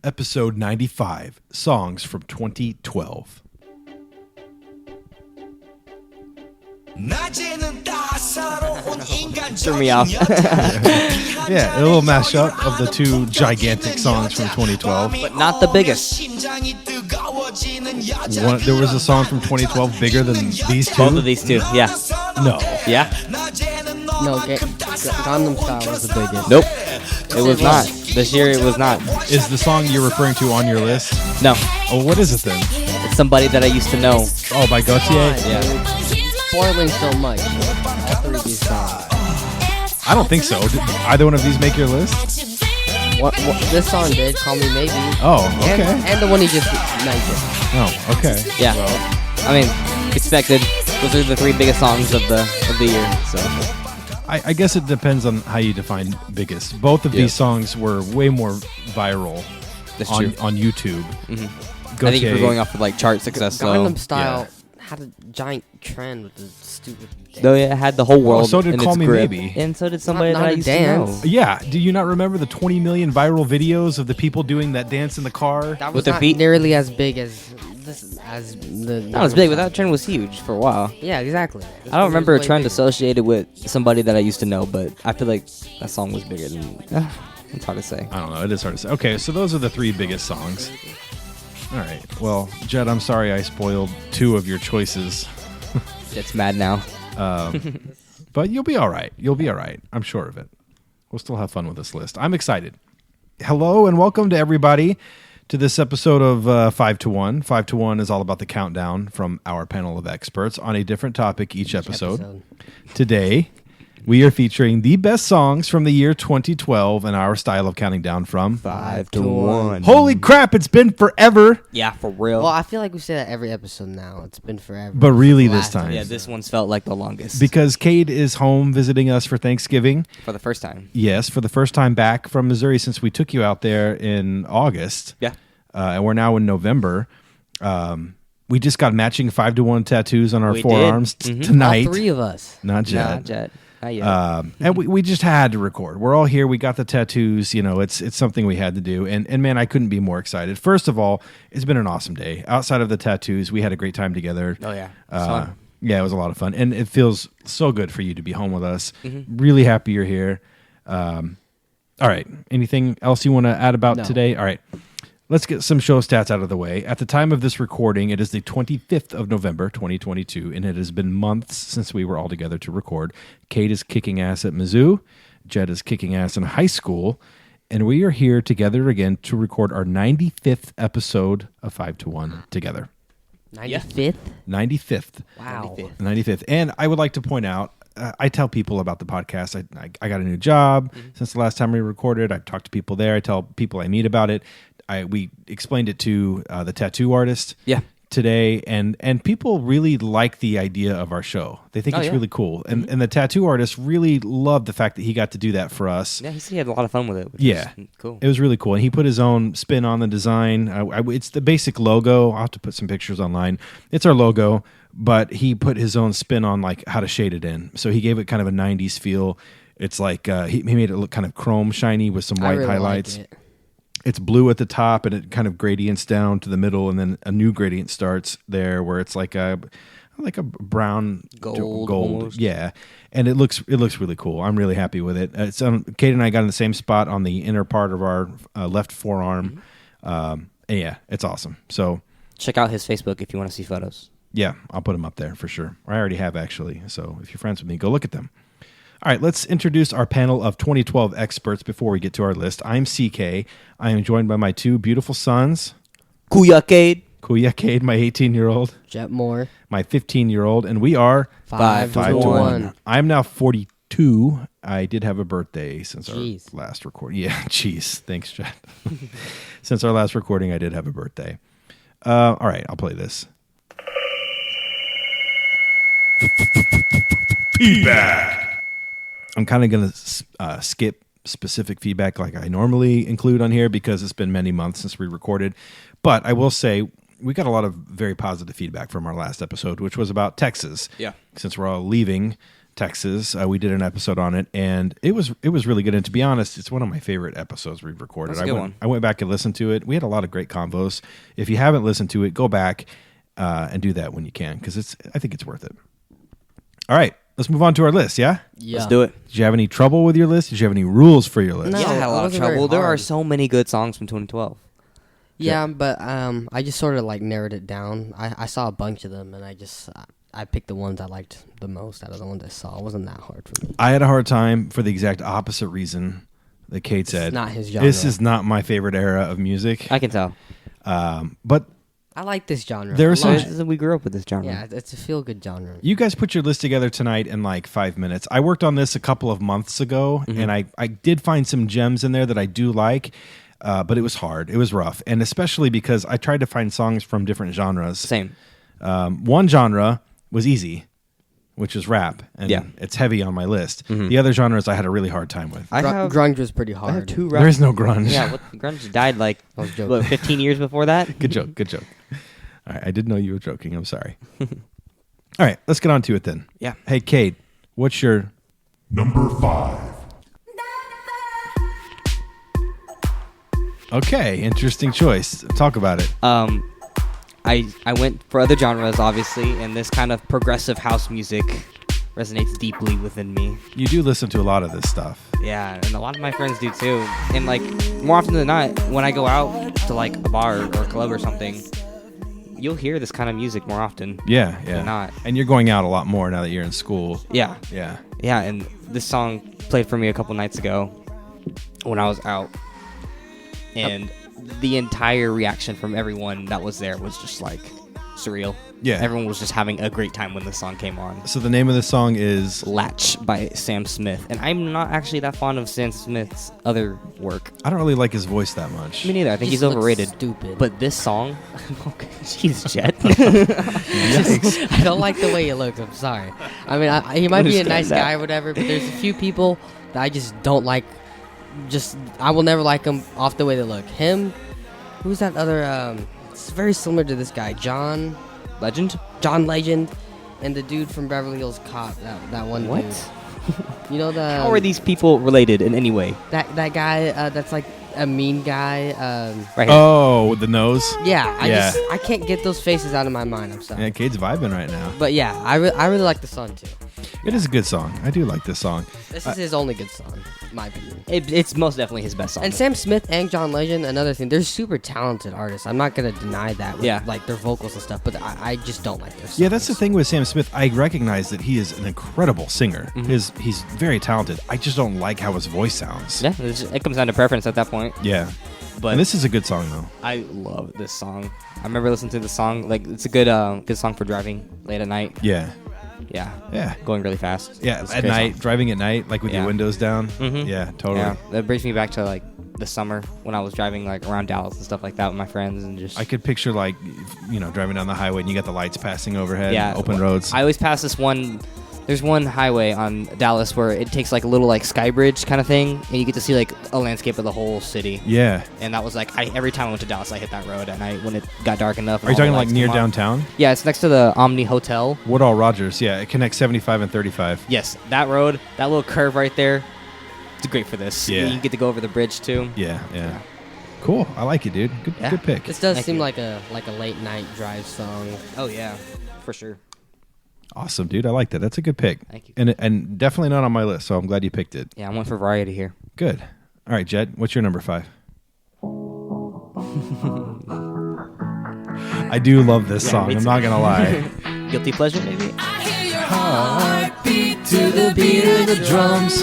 episode 95, songs from 2012. Threw me off. Yeah, a little mashup of the two gigantic songs from 2012. But not the biggest. There was a song from 2012 bigger than these two? Both of these two, yeah. No. Yeah? No, Gangnam Style was the biggest. Nope. It was not. This year it was not. Is the song you're referring to on your list? No. Oh, what is it then? It's somebody that I used to know. Oh, by Gautier? Yeah. Spoiling so much. All three of these songs. I don't think so. Did either one of these make your list? What this song did, Call Me Maybe. Oh, okay. And the one he just mentioned. Oh, okay. Yeah. I mean, expected. Those are the three biggest songs of the year. So I guess it depends on how you define biggest. Both of these songs were way more viral on YouTube. Mm-hmm. I think if we're going off of like chart success, Gangnam Style had a giant trend with the stupid dance. Though it had the whole world. So did in Call its Me grip. Maybe. And so did somebody Not that I a used dance. to know. Yeah. Do you not remember the 20 million viral videos of the people doing that dance in the car? That was With their not feet? nearly as big as this. As the Not as big, but that trend was huge for a while. Yeah, exactly. I don't remember a trend associated with somebody that I used to know, but I feel like that song was bigger than. It's hard to say. I don't know. It is hard to say. Okay, so those are the three biggest songs. All right. Well, Jed, I'm sorry I spoiled two of your choices. It's mad now. But you'll be all right. You'll be all right. I'm sure of it. We'll still have fun with this list. I'm excited. Hello and welcome to everybody to this episode of 5 to 1. 5 to 1 is all about the countdown from our panel of experts on a different topic each episode. Today, we are featuring the best songs from the year 2012 and our style of counting down from 5 to 1. Holy crap, it's been forever. Yeah, for real. Well, I feel like we say that every episode now. It's been forever. But really this Last time. Yeah, this one's felt like the longest. Because Cade is home visiting us for Thanksgiving. For the first time. Yes, for the first time back from Missouri since we took you out there in August. Yeah. And we're now in November. We just got matching 5 to 1 tattoos on our We forearms did. tonight. All three of us. Not Jet. Not yet. Not yet. And we just had to record. We're all here. We got the tattoos. You know, it's something we had to do. And man, I couldn't be more excited. First of all, it's been an awesome day. Outside of the tattoos, we had a great time together. Oh, yeah. It's fun. Yeah, it was a lot of fun. And it feels so good for you to be home with us. Mm-hmm. Really happy you're here. All right. Anything else you want to add about today? All right. Let's get some show stats out of the way. At the time of this recording, it is the 25th of November, 2022, and it has been months since we were all together to record. Kate is kicking ass at Mizzou. Jed is kicking ass in high school. And we are here together again to record our 95th episode of 5 to 1 together. 95th? 95th. Wow. 95th. And I would like to point out, I tell people about the podcast. I got a new job since the last time we recorded. I talk to people there. I tell people I meet about it. We explained it to the tattoo artist today, and people really like the idea of our show. They think it's really cool. And the tattoo artist really loved the fact that he got to do that for us. Yeah, he said he had a lot of fun with it. Which was cool. It was really cool. And he put his own spin on the design. It's the basic logo. I'll have to put some pictures online. It's our logo, but he put his own spin on like how to shade it in. So he gave it kind of a 90s feel. It's like he made it look kind of chrome shiny with some white highlights. Like it. It's blue at the top, and it kind of gradients down to the middle, and then a new gradient starts there where it's like a brown gold almost. Yeah, and it looks really cool. I'm really happy with it. Kate and I got in the same spot on the inner part of our left forearm. And yeah, it's awesome. So check out his Facebook if you want to see photos. Yeah, I'll put them up there for sure. I already have actually. So if you're friends with me, go look at them. All right, let's introduce our panel of 2012 experts before we get to our list. I'm CK. I am joined by my two beautiful sons. Kuyakade. Kuyakade, my 18-year-old. Jet Moore. My 15-year-old. And we are 5 to 1. I'm now 42. I did have a birthday since our Jeez. last recording. Yeah, jeez. Thanks, Jet. Since our last recording, I did have a birthday. All right, I'll play this. Feedback. I'm kind of going to skip specific feedback like I normally include on here because it's been many months since we recorded. But I will say we got a lot of very positive feedback from our last episode, which was about Texas. Yeah. Since we're all leaving Texas. We did an episode on it, and it was really good. And to be honest, it's one of my favorite episodes we've recorded. That's a good one. I went back and listened to it. We had a lot of great convos. If you haven't listened to it, go back and do that when you can, because I think it's worth it. All right, let's move on to our list. Yeah, Let's do it. Did you have any trouble with your list? Did you have any rules for your list? No, Yeah, I had a it lot of wasn't very trouble. There are hard. so many good songs from 2012. Yeah, but I just sort of like narrowed it down. I saw a bunch of them, and I picked the ones I liked the most out of the ones I saw. It wasn't that hard for me. I had a hard time for the exact opposite reason that Kate said. not his genre. This is not my favorite era of music. I can tell. But I like this genre. There are a some- lot. We grew up with this genre. Yeah, it's a feel-good genre. you guys put your list together tonight in like 5 minutes. I worked on this a couple of months ago, and I did find some gems in there that I do like, but it was hard. It was rough, and especially because I tried to find songs from different genres. Same. One genre was easy, which is rap, and Yeah. it's heavy on my list. The other genres I had a really hard time with. Grunge was pretty I hard. have two There is no grunge. Yeah, grunge died like I was joking. what, 15 years before that. Good joke. Good joke. All right, I didn't know you were joking. I'm sorry. All right, let's get on to it then. Yeah. Hey, Kate, what's your Number 5. Okay, interesting choice. Talk about it. I went for other genres, obviously, and this kind of progressive house music resonates deeply within me. You do listen to a lot of this stuff. Yeah, and a lot of my friends do too. And like more often than not, when I go out to like a bar or a club or something, you'll hear this kind of music more often. Yeah, yeah. Than not. And you're going out a lot more now that you're in school. Yeah, Yeah. yeah. And this song played for me a couple nights ago when I was out, and the entire reaction from everyone that was there was just like surreal. Yeah. Everyone was just having a great time when the song came on. So the name of the song is Latch by Sam Smith. And I'm not actually that fond of Sam Smith's other work. I don't really like his voice that much. Me neither. I think He he's just looks overrated. stupid. But this song, jeez, Jet. I don't like the way he looks. I'm sorry. I mean, he might be a Understand nice that. guy or whatever, but there's a few people that I just don't like. I will never like them off the way they look. Him, who's that other? It's very similar to this guy, John Legend, and the dude from Beverly Hills Cop. That one What? dude. You know the? How are these people related in any way? That guy that's like a mean guy. Right here. Oh, with the nose? Yeah, Yeah. I can't get those faces out of my mind. I'm sorry. Yeah, Kate's vibing right now. But yeah, I really like the song too. It is a good song. I do like this song. This is his only good song, in my opinion. It's most definitely his best song. And Sam Smith and John Legend, another thing, they're super talented artists. I'm not gonna deny that with Yeah. like their vocals and stuff, but I just don't like their songs. Yeah, that's the thing with Sam Smith. I recognize that he is an incredible singer. He's very talented. I just don't like how his voice sounds. yeah, it comes down to preference at that point. Yeah. But And this is a good song though. I love this song. I remember listening to the song. Like it's a good song for driving late at night. Yeah. Yeah. Yeah. Going really fast. Yeah, It's a at great night, song. driving at night, like with your Yeah. windows down. Mhm. Yeah, totally. Yeah, that brings me back to like the summer when I was driving like around Dallas and stuff like that with my friends and just I could picture like, driving down the highway and you got the lights passing overhead, yeah, open roads. I always pass this one. There's one highway on Dallas where it takes like a little like sky bridge kind of thing, and you get to see like a landscape of the whole city. yeah. And that was like every time I went to Dallas, I hit that road at night when it got dark enough. Are you talking like near downtown? Yeah, it's next to the Omni Hotel. Woodall Rogers. Yeah, it connects 75 and 35. Yes, that road, that little curve right there. It's great for this. Yeah. You get to go over the bridge too. Yeah, yeah. Cool. I like it, dude. Good, Yeah. good pick. This does Thank seem you. like a late night drive song. Oh yeah, for sure. Awesome, dude. I like that. That's a good pick. Thank you. And definitely not on my list, so I'm glad you picked it. Yeah, I went for variety here. Good. All right, Jed, what's your number 5? I do love this Yeah, song. me I'm too. not going to lie. Guilty pleasure, maybe. To the beat of the drums.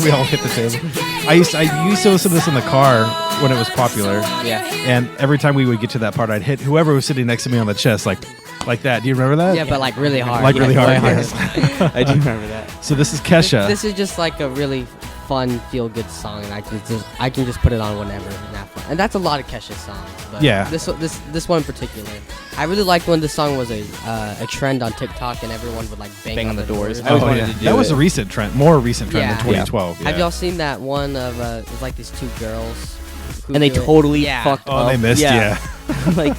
We all hit the table. I used to listen to this in the car when it was popular. Yeah. And every time we would get to that part, I'd hit whoever was sitting next to me on the chest, like that. Do you remember that? Yeah, but like really hard. Like really hard. way Yes. I do remember that. So this is Kesha. This is just like a really fun, feel good song, and I can just put it on whenever and have fun. And that's a lot of Kesha's songs. But Yeah. This one in particular, I really liked when this song was a trend on TikTok, and everyone would like bang on the doors. I always Oh, wanted yeah. to do That was it. a recent trend, more recent trend Yeah. than 2012. Have yeah. y'all seen that one of it was like these two girls? who And they do it? totally Yeah. fucked Oh, up. they missed. Yeah. like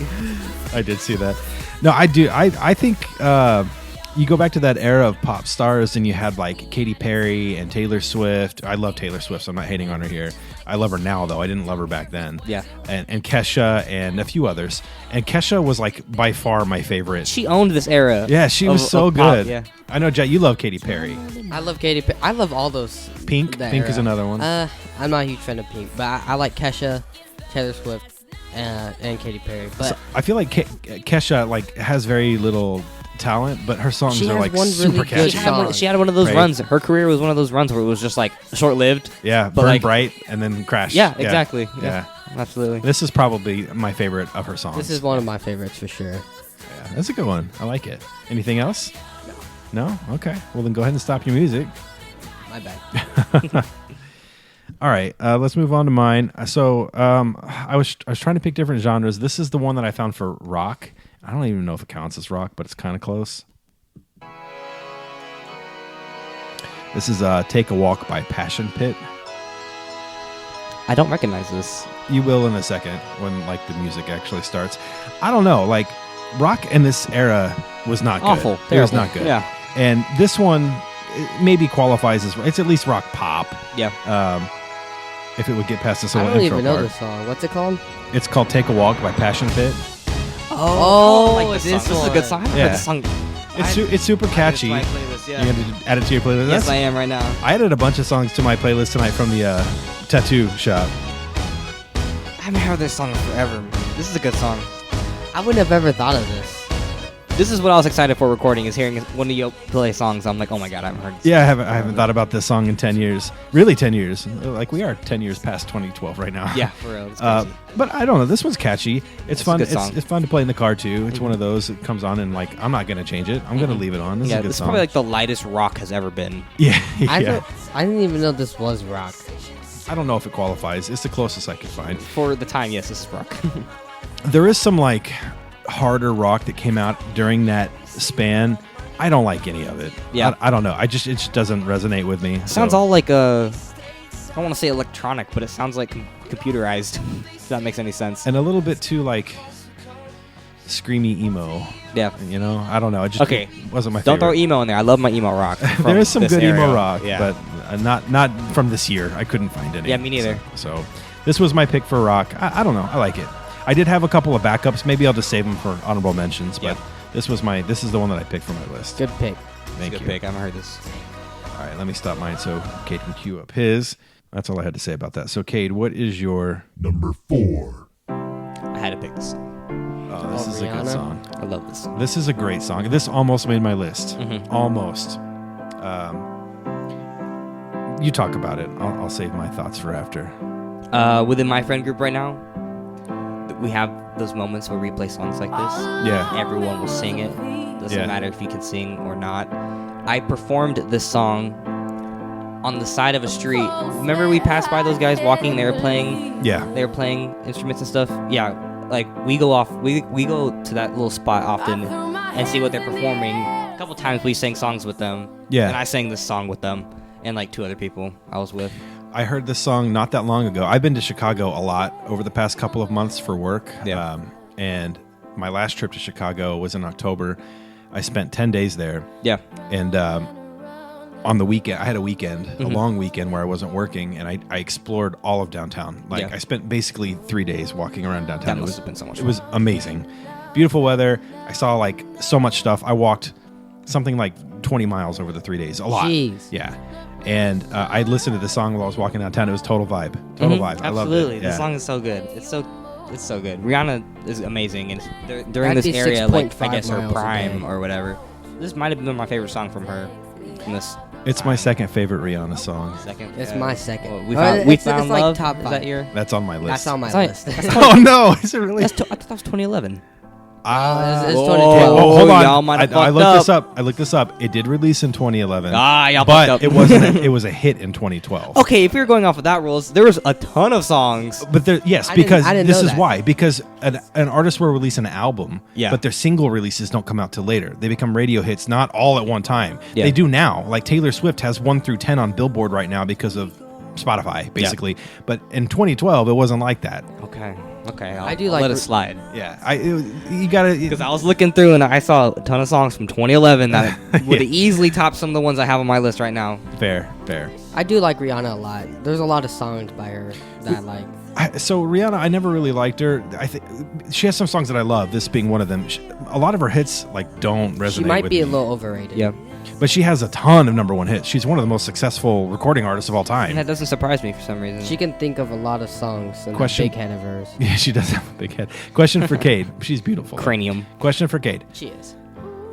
I did see that. No, I do. I think you go back to that era of pop stars, and you had like Katy Perry and Taylor Swift. I love Taylor Swift, so I'm not hating on her here. I love her now, though. I didn't love her back then. Yeah. And Kesha and a few others. And Kesha was like by far my favorite. She owned this era. Yeah, she was so of pop, good. yeah. I know, Jet, you love Katy Perry. I love Katy Perry. I love all those. Pink. that Pink is era. another one. I'm not a huge fan of Pink, but I like Kesha, Taylor Swift, and Katy Perry. But So I feel like Kesha like has very little talent, but her songs She are has like one super really catchy. good She had one of those Right. runs. Her career was one of those runs where it was just like short-lived. Yeah, But, Burn like- Bright and then Crash. Yeah, exactly. Yeah. Absolutely. This is probably my favorite of her songs. this is one of my favorites for sure. Yeah, that's a good one. I like it. Anything else? No? Okay. Well, then go ahead and stop your music. My bad. All right, let's move on to mine. So I was trying to pick different genres. This is the one that I found for rock. I don't even know if it counts as rock, but it's kind of close. This is Take a Walk by Passion Pit. I don't recognize this. You will in a second when like the music actually starts. I don't know, like rock in this era was not Awful. good. It was Terrible. not good. Yeah. And this one it maybe qualifies as it's at least rock pop. Yeah. If it would get past this I little don't intro even know part. this song. What's it called? It's called Take a Walk by Passion Pit. Oh, I like this song. This is a good song. I haven't Yeah. heard this song. It's super catchy. It's my You're playlist, yeah. going to add it to your playlist? Yes, I am right now. I added a bunch of songs to my playlist tonight from the tattoo shop. I haven't heard this song in forever. This is a good song. I wouldn't have ever thought of this. This is what I was excited for recording, is hearing one of you play songs. I'm like, oh my god, I haven't heard this. Yeah, I haven't thought about this song in 10 years. Really 10 years. Like we are 10 years past 2012 right now. Yeah, for real. It's crazy. But I don't know. This one's catchy. It's a fun. good song. It's fun to play in the car too. It's one of those that comes on and like I'm not gonna change it. I'm gonna leave it on. This is Yeah, a good this is song. probably like the lightest rock has ever been. yeah, I yeah. didn't even know this was rock. I don't know if it qualifies. It's the closest I could find. For the time, yes, this is rock. There is some like harder rock that came out during that span. I don't like any of it. Yeah. I don't know. It just doesn't resonate with me. Sounds so. all like a. I don't want to say electronic, but it sounds like computerized. If that makes any sense. and a little bit too like screamy emo. Yeah. You know, I don't know. It just Okay. wasn't my Don't favorite. throw emo in there. I love my emo rock. There from is some this good emo era. rock, Yeah. but not from this year. I couldn't find any. Yeah, me neither. So this was my pick for rock. I don't know. I like it. I did have a couple of backups. Maybe I'll just save them for honorable mentions. But Yeah. this is the one that I picked for my list. Good pick. Thank Good you. pick. I haven't heard this. All right, let me stop mine so Cade can cue up his. That's all I had to say about that. So Cade, what is your? Number 4. I had to pick this song. Oh, this is a good Rihanna? song. I love this song. This is a great song. This almost made my list. Mhm. Almost. You talk about it. I'll save my thoughts for after. Within my friend group right now, we have those moments where we play songs like this. Yeah. Everyone will sing it. Doesn't Yeah. matter if you can sing or not. I performed this song on the side of a street. Remember we passed by those guys walking? They were playing instruments and stuff. Yeah, like we go to that little spot often and see what they're performing. A couple times we sang songs with them. Yeah. And I sang this song with them and like 2 other people I was with. I heard this song not that long ago. I've been to Chicago a lot over the past couple of months for work. Yeah. And my last trip to Chicago was in October. I spent 10 days there. Yeah. And on the weekend, I had a weekend, a Mhm. long weekend where I wasn't working, and I explored all of downtown. Like Yeah. I spent basically 3 days walking around downtown. That must have been so much It was amazing. Beautiful weather. I saw like so much stuff. I walked something like 20 miles over the 3 days. A lot. Jeez. Yeah. And I listened to the song while I was walking downtown. It was total vibe. Total vibe. I loved it. Absolutely. Yeah. This song is so good. It's so good. Rihanna is amazing, and during That'd this be area, like I 6.5 guess her miles a prime day. or whatever. This might have been my favorite song from her. From this It's my second favorite Rihanna song. second. It's my second. well, we Oh, found, it's found like love. top Is 5. that your? That's on my list. That's on my That's list. Oh no! Is it really? I thought that was 2011. It's Whoa. 2012. Oh, hold on. Y'all might have I fucked looked up. this up. I looked this up. It did release in 2011. Y'all but fucked up. it wasn't. It was a hit in 2012. Okay, if you're going off of that rules, there was a ton of songs. But there, yes, I didn't- because I didn't this know is that. why. Because an artist will release an album, Yeah. but their single releases don't come out till later. They become radio hits, not all at one time. Yeah. They do now. Like Taylor Swift has 1 through 10 on Billboard right now because of Spotify, basically. But in 2012, it wasn't like that. Okay. Okay, I do I'll like let it slide. Yeah, you gotta Because I was looking through and I saw a ton of songs from 2011 that would easily top some of the ones I have on my list right now. Fair. I do like Rihanna a lot. There's a lot of songs by her that I like. So Rihanna, I never really liked her. I think she has some songs that I love. This being one of them. A lot of her hits don't resonate. She might with be me. a little overrated. Yeah. But she has a ton of #1 hits. She's one of the most successful recording artists of all time. And that doesn't surprise me for some reason. She can think of a lot of songs in that Question- big head of hers. Yeah, she does have a big head. Question for Cade. She's beautiful. Cranium. Question for Cade. She is.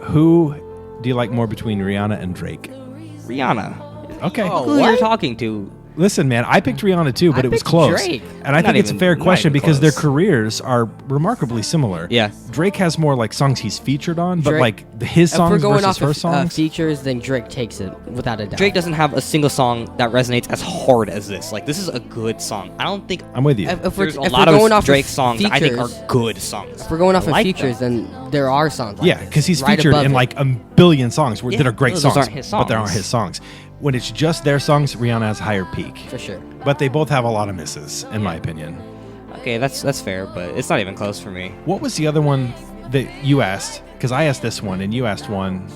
Who do you like more between Rihanna and Drake? Rihanna. Okay. Oh, Who what? you're talking to? Listen, man, I picked Rihanna too, but I it was picked close. Drake. And I Not think it's a even- fair not question even because their close. careers are remarkably similar. Yeah. Drake has more songs he's featured on, but Drake- his If we're songs going versus off her of songs. features, then Drake takes it without a doubt. Drake doesn't have a single song that resonates as hard as this. Like, this is a good song. I don't think I'm with you. If we're, there's a if lot we're going of off Drake of songs features, that I think are good songs. If we're going off I of like features, them. then there are songs like Yeah, this, because he's right featured above in it. a billion songs that are great those songs, aren't his but they songs. aren't his songs. When it's just their songs, Rihanna has a higher peak. For sure. But they both have a lot of misses, in my opinion. Okay, that's fair, but it's not even close for me. What was the other one that you asked? Because I asked this one, and you asked one.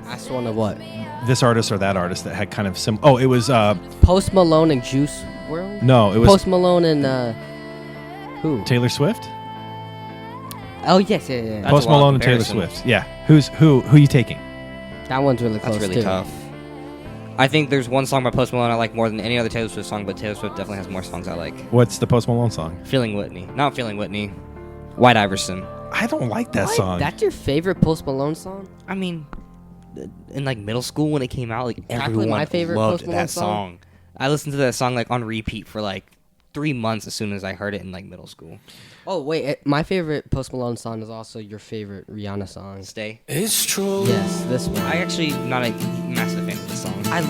That's one of what? This artist or that artist that had kind of sim. Oh, it was Post Malone and Juice WRLD? no, it was Post Malone and who? Taylor Swift. Oh yes, yeah. That's Post a wild Malone and Taylor comparison. Swift. Yeah, who you taking? That one's really close That's really too. tough. I think there's one song by Post Malone I like more than any other Taylor Swift song, but Taylor Swift definitely has more songs I like. What's the Post Malone song? Feeling Whitney. Not Feeling Whitney. White Iverson. I don't like that What? song. That's your favorite Post Malone song? I mean, in middle school when it came out, I play everyone my favorite loved Post Malone that song. I listened to that song on repeat for 3 months as soon as I heard it in middle school. Oh wait, my favorite Post Malone song is also your favorite Rihanna song. Stay. It's true. Yes, this one. I actually not a massive fan of this song. I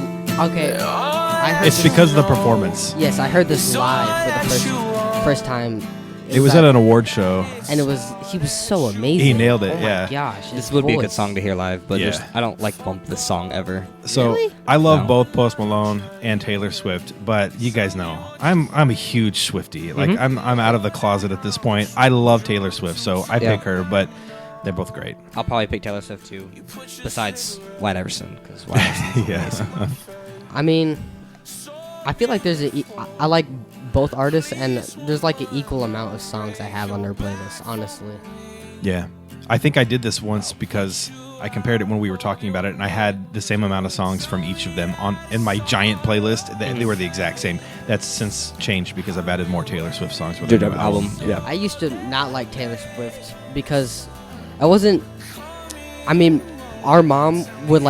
heard It's this, because of the performance. yes, I heard this live for the first time. It was at an award show. and he was so amazing. He nailed it, Oh my yeah. gosh, This his would be a good voice. song to hear live, but Yeah. I don't bump this song ever. So Really? I love No. both Post Malone and Taylor Swift, but you guys know I'm a huge Swiftie. Like I'm out of the closet at this point. I love Taylor Swift, so I Yeah. pick her, but they're both great. I'll probably pick Taylor Swift too, besides White Iverson, because White Iverson's amazing. I mean, I feel like I like both artists, and there's an equal amount of songs I have on their playlist. Honestly, Yeah. I think I did this once because I compared it when we were talking about it, and I had the same amount of songs from each of them in my giant playlist. They were the exact same. That's since changed because I've added more Taylor Swift songs with Did the an new album. Yeah. I used to not like Taylor Swift because I wasn't. I mean, our mom would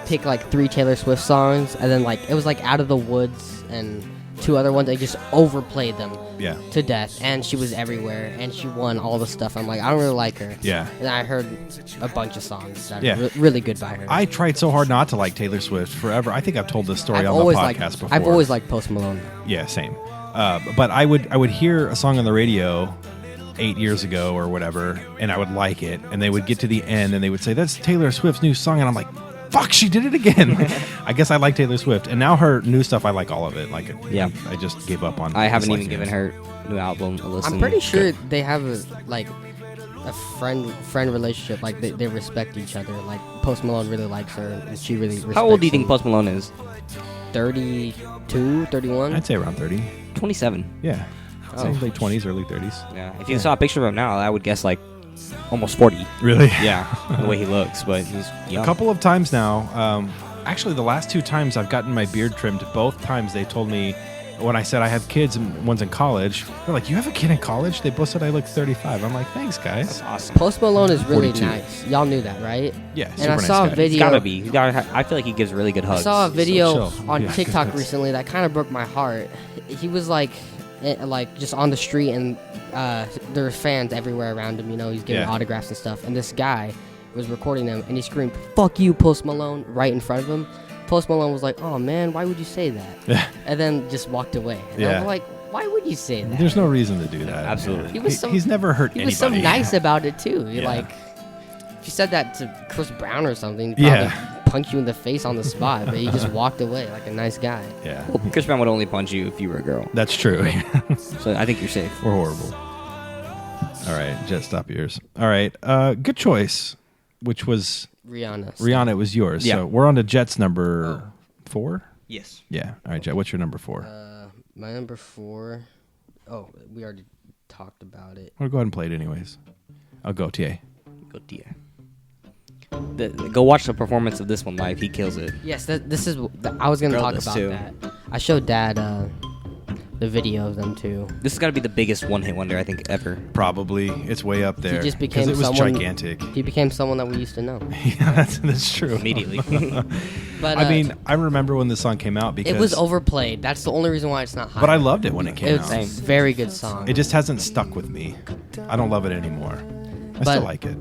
pick 3 Taylor Swift songs, and then it was Out of the Woods and 2 other ones. I just overplayed them Yeah. to death, and she was everywhere, and she won all the stuff. I'm like, I don't really like her. Yeah. And I heard a bunch of songs that Yeah. are really good by her. I tried so hard not to like Taylor Swift forever. I think I've told this story I've on the always podcast before. I've always liked Post Malone. Yeah, same. But I would hear a song on the radio 8 years ago or whatever, and I would like it, and they would get to the end and they would say, "That's Taylor Swift's new song," and I'm like, "Fuck, she did it again." I guess I like Taylor Swift, and now her new stuff, I like all of it. Yeah. I just gave up on. I haven't even disliking given it. her new album a listen. I'm pretty sure they have a friend relationship. They respect each other. Post Malone really likes her, and she really respects How old do you think him. Post Malone is? 32, 31? I'd say around 30. 27. Yeah, Oh. Same late 20s, early 30s. Yeah. If you saw a picture of him now, I would guess almost 40. Really? Yeah, the way he looks, but he's young. A couple of times now. Actually, the last 2 times I've gotten my beard trimmed, both times they told me when I said I have kids and one's in college, they're like, "You have a kid in college?" They both said I look 35. I'm like, "Thanks, guys." That's awesome. Post Malone is really 42. nice. Y'all knew that, right? Yeah, And I super saw nice a guy. video. He's gotta be. I feel like he gives really good I hugs. saw a video chill. on Yeah, TikTok good. recently that kind of broke my heart. He was just on the street, and there were fans everywhere around him. He's giving Yeah. autographs and stuff. And this guy was recording them, and he screamed, "Fuck you, Post Malone!" right in front of him. Post Malone was like, "Oh man, why would you say that?" And then just walked away. And Yeah. I'm like, why would you say that? There's no reason to do that. Absolutely. He was so- he's never hurt He anybody. was so nice about it too. Yeah. If you said that to Chris Brown or something, Yeah. punch you in the face on the spot, but he just walked away like a nice guy. Yeah. Well, Chris Brown would only punch you if you were a girl. That's true. So I think you're safe. We're horrible. All right, Jet, stop yours. All right, good choice, which was Rihanna. Rihanna was yours. Yeah. So we're on to Jet's number 4? Yes. Yeah. All right, Jet, what's your number 4? My number 4. Oh, we already talked about it. We'll go ahead and play it anyways. I'll go, TA. Go dear. Go watch the performance of this one live. He kills it. Yes, this is. I was gonna Girl talk does about too. that. I showed Dad the video of them too. This has got to be the biggest one-hit wonder I think ever. Probably. It's way up there. He just 'cause became it was someone. gigantic. He became someone that we used to know. Yeah, that's true. Immediately. But I mean, I remember when this song came out because it was overplayed. That's the only reason why it's not high. but I loved it when it came It's out. a very good song. It just hasn't stuck with me. I don't love it anymore. I But- still like it.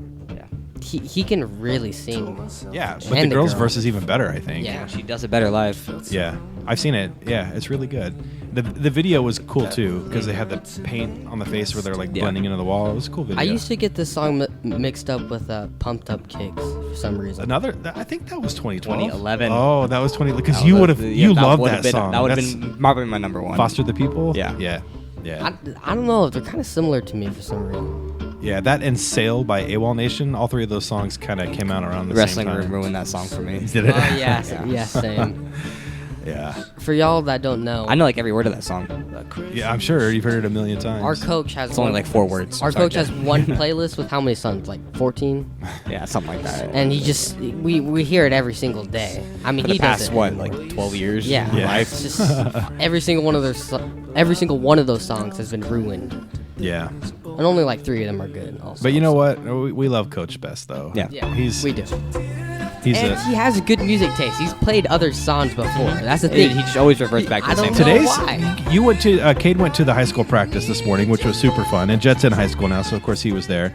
he can really sing. Yeah, but And the girl's girl. verse is even better, I think. Yeah. She does it better live. Yeah, I've seen it. Yeah, it's really good. The video was cool too because they had the paint on the face where they're like blending into the wall. It was a cool video. I used to get this song mixed up with Pumped Up Kicks for some reason. I think that was 2012. 2011. Oh, that was 20 because you would have you loved that song. That would have That's been probably my number 1. Foster the People. Yeah. Yeah. I don't know. They're kind of similar to me for some reason. Yeah, that and Sail by AWOL Nation. All 3 of those songs kind of came out around the Wrestling same time. ruined that song for me. Did it? Oh yeah, same. Yeah. For y'all that don't know, I know like every word of that song. Yeah, I'm sure you've heard it a million times. our coach has. It's only like 4 words. Our Sorry, coach has Jeff. one playlist with how many songs? Like 14. Yeah, something like that. And he just we hear it every single day. I mean, For the he past does it. what, like 12 years? Yeah, Yeah. Life? It's just every single one of those songs has been ruined, Yeah. and only like 3 of them are good. Also, But you know what? We love Coach best though. Yeah. yeah, He's we do. he's And a he has a good music taste. He's played other songs before. That's the thing. He just always reverts back to I the same don't know thing. Today's why. you went to Cade went to the high school practice this morning, which was super fun. And Jet's in high school now, so of course he was there.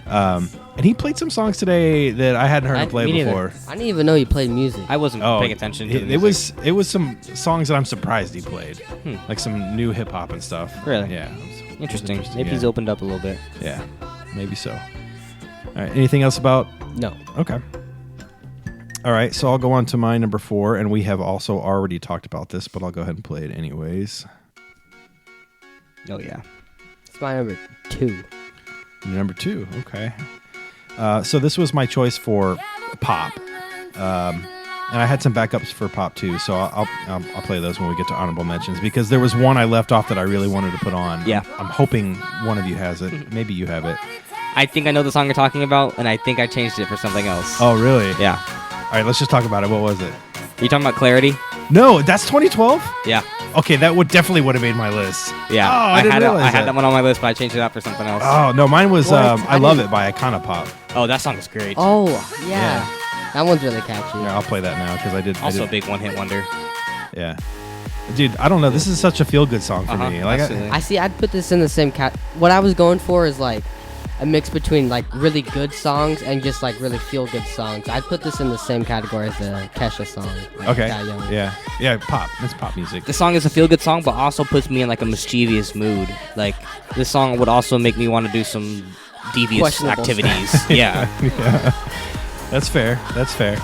And he played some songs today that I hadn't heard him play me neither. before. I didn't even know he played music. I wasn't paying attention to the it music. was some songs that I'm surprised he played, like some new hip hop and stuff. Really? Yeah. Interesting. Maybe yeah. he's opened up a little bit. Yeah, maybe so. All right. Anything else about? No. Okay. All right. So I'll go on to my number 4, and we have also already talked about this, but I'll go ahead and play it anyways. Oh, yeah. It's my number 2. Number 2. Okay. So this was my choice for pop, and I had some backups for pop too. So I'll play those when we get to honorable mentions because there was one I left off that I really wanted to put on. Yeah. I'm hoping one of you has it. Maybe you have it. I think I know the song you're talking about, and I think I changed it for something else. Oh, really? Yeah. All right. Let's just talk about it. What was it? Are you talking about Clarity? No, that's 2012. Yeah. Okay, that definitely would have made my list. Yeah. Oh, I didn't realize I had that. that one on my list, but I changed it out for something else. Oh no, mine was What? I Love It by Iconopop. Oh, that song is great. Oh yeah. Yeah. That one's really catchy. Yeah, I'll play that now because I did. Also a big one-hit wonder. Yeah. Dude, I don't know. This is such a feel-good song for me. Like, absolutely. I see. I'd put this in the same What I was going for is like a mix between like really good songs and just like really feel-good songs. I'd put this in the same category as the Kesha song. Like, okay. That Young. Yeah, pop. It's pop music. This song is a feel-good song, but also puts me in like a mischievous mood. Like this song would also make me want to do some devious Questionable activities. Yeah. Yeah. That's fair. That's fair.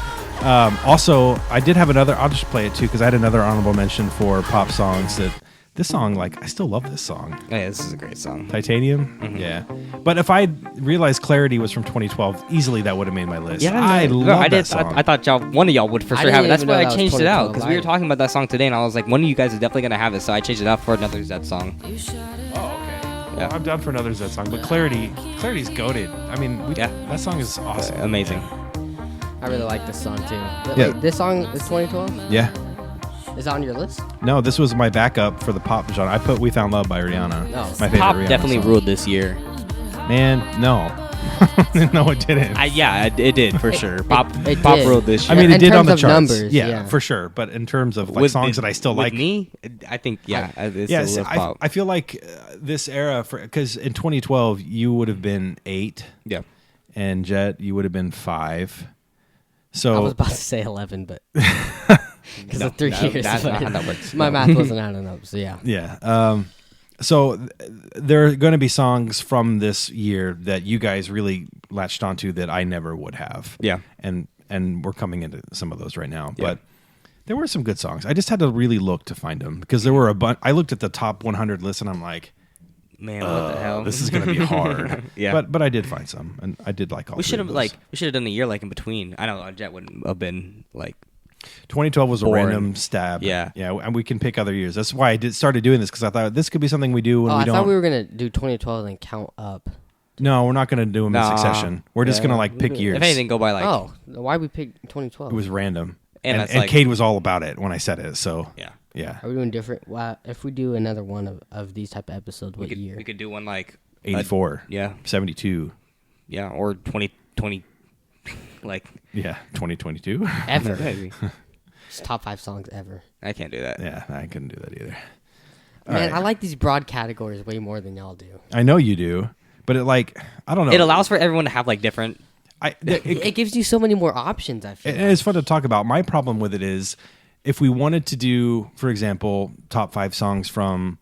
Also, I did have another. I'll just play it too because I had another honorable mention for pop songs that. This song, like, I still love this song. Oh, yeah, this is a great song. Titanium? Mm-hmm. Yeah. But if I realized Clarity was from 2012, easily that would have made my list. Yeah, I love I that did. song. I thought one of y'all would for I sure have it. didn't That's even why know I that was changed it out 2012. because we were talking about that song today, and I was like, one of you guys is definitely gonna have it, so I changed it out for another Zed song. Oh, okay. Yeah. Well, I'm down for another Zed song, but Clarity's goated. I mean, that song is awesome. Amazing. I really like this song too. Yeah. Wait, this song is 2012. Yeah. Is it on your list? No, this was my backup for the pop genre. I put "We Found Love" by Rihanna. Oh. My favorite Pop Rihanna definitely song. ruled this year. Man, no, no, it didn't. It did for sure. Pop it Pop did. ruled this I year. mean, In it did on terms the of charts. numbers, yeah, yeah. for sure. But in terms of like With songs the- that I still with like, me, I think it's yes, still pop. I feel like this era, because in 2012 you would have been 8, Yeah. and Jet you would have been 5. So I was about to say 11, but because of 3 years, That's not but how that works. my math wasn't adding up. So yeah. yeah. So there are going to be songs from this year that you guys really latched onto that I never would have. Yeah. And and we're coming into some of those right now. Yeah. But there were some good songs. I just had to really look to find them because there were a bunch. I looked at the top 100 list and I'm like, man, what the hell? This is going to be hard. Yeah, but I did find some, and I did like all. We should have done a year like in between. I know Jet wouldn't have been like. 2012 was boring. A random stab. Yeah, and we can pick other years. That's why I started doing this because I thought this could be something we do when we don't. I thought we were gonna do 2012 and count up. No, we're not gonna do them in succession. We're just gonna like pick years. If anything, go by like. Oh, why we pick 2012? It was random, and Cade was all about it when I said it. So yeah. Are we doing different? Well, if we do another one of these type of episodes, what year? We could do one like 84. 72. Yeah, or 2020. Like 2022 ever. It's top 5 songs ever. I can't do that. Yeah, I couldn't do that either. Man, I like these broad categories way more than y'all do. I know you do, but I don't know. It allows for everyone to have like different. It gives you so many more options. I feel. It's fun to talk about. My problem with it is, if we wanted to do, for example, top 5 songs from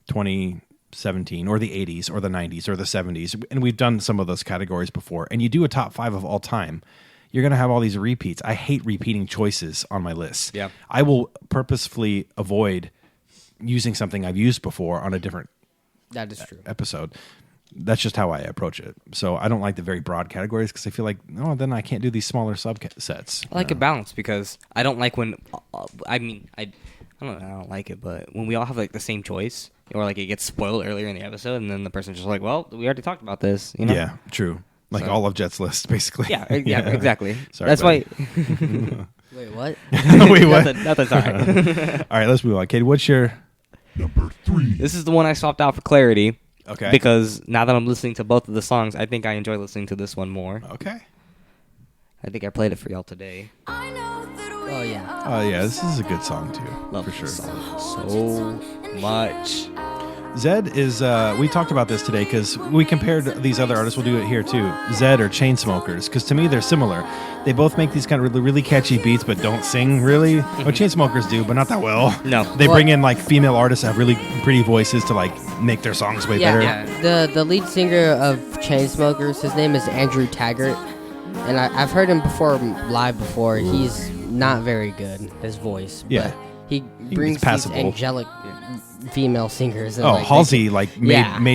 2017 or the 80s or the 90s or the 70s, and we've done some of those categories before, and you do a top 5 of all time, you're going to have all these repeats. I hate repeating choices on my list. Yeah. I will purposefully avoid using something I've used before on a different that is true. episode. That's just how I approach it. So I don't like the very broad categories because I feel like, then I can't do these smaller subsets. I like a balance because I don't like when, I don't like it, but when we all have like the same choice, or like it gets spoiled earlier in the episode, and then the person's just like, well, we already talked about this. You know? Yeah, true. Like all of Jet's list, basically. Yeah, exactly. Sorry, that's buddy. why. Wait, what? Wait, what? Nothing's all right. All right, let's move on. Katie, what's your number 3? This is the one I swapped out for clarity. Okay. Because now that I'm listening to both of the songs, I think I enjoy listening to this one more. Okay. I think I played it for y'all today. Oh yeah. Oh yeah, this is a good song too. Love for sure. this song so much. Zed is, we talked about this today because we compared these other artists. We'll do it here too. Zed or Chainsmokers, because to me they're similar. They both make these kind of really, really catchy beats, but don't sing really. Well, Chainsmokers do, but not that well. No. They bring in like female artists that have really pretty voices to like make their songs way better. Yeah. The lead singer of Chainsmokers, his name is Andrew Taggart, and I've heard him live before. He's not very good, his voice. Yeah. But he brings these angelic female singers. And Halsey made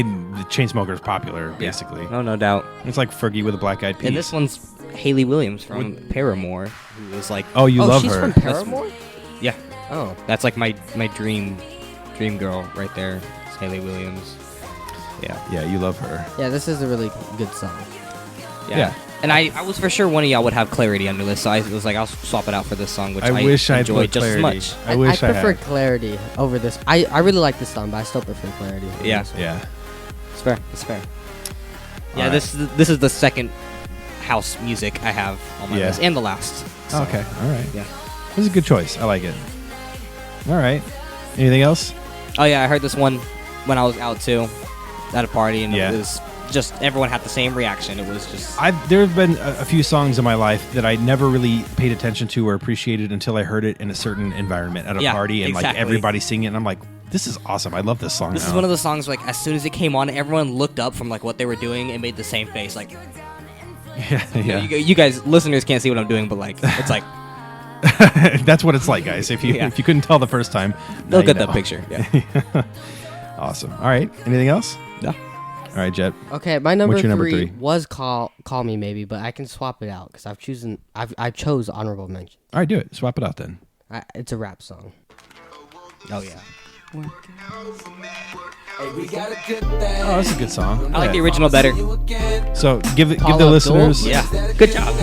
the Chainsmokers popular, basically. No doubt. It's like Fergie with a Black Eyed Peas. And this one's Hayley Williams from Paramore, who was like... Oh, you love she's her. From Paramore? Yeah. Oh. That's like my dream girl right there. It's Hayley Williams. Yeah. Yeah, you love her. Yeah, this is a really good song. Yeah. And I was for sure one of y'all would have Clarity on your list, so I was like, I'll swap it out for this song, which I wish I enjoyed just Clarity. as much. I wish I prefer had. Clarity over this. I really like this song, but I still prefer Clarity. Yeah. Yeah. It's fair. It's fair. Yeah, All this is the second house music I have on my list, and the last. So. Okay. All right. Yeah. This is a good choice. I like it. All right. Anything else? Oh yeah, I heard this one when I was out too, at a party, and Yeah. it was just everyone had the same reaction. It was just There have been a few songs in my life that I never really paid attention to or appreciated until I heard it in a certain environment at a party and like everybody singing it, and I'm like, this is awesome. I love this song. This is one of the songs like as soon as it came on, everyone looked up from like what they were doing and made the same face. Like, yeah. You guys, listeners, can't see what I'm doing, but like it's like that's what it's like, guys. If you couldn't tell the first time, they'll get that picture. Yeah. Awesome. All right. Anything else? No. All right, Jet. Okay, my number What's your three, number 3? was Call Me Maybe, but I can swap it out because I chose honorable mention. All right, do it. Swap it out then. It's a rap song. Oh yeah. Oh, that's a good song. I like the original better. So give the Paula listeners, Abdul? Yeah. Good job.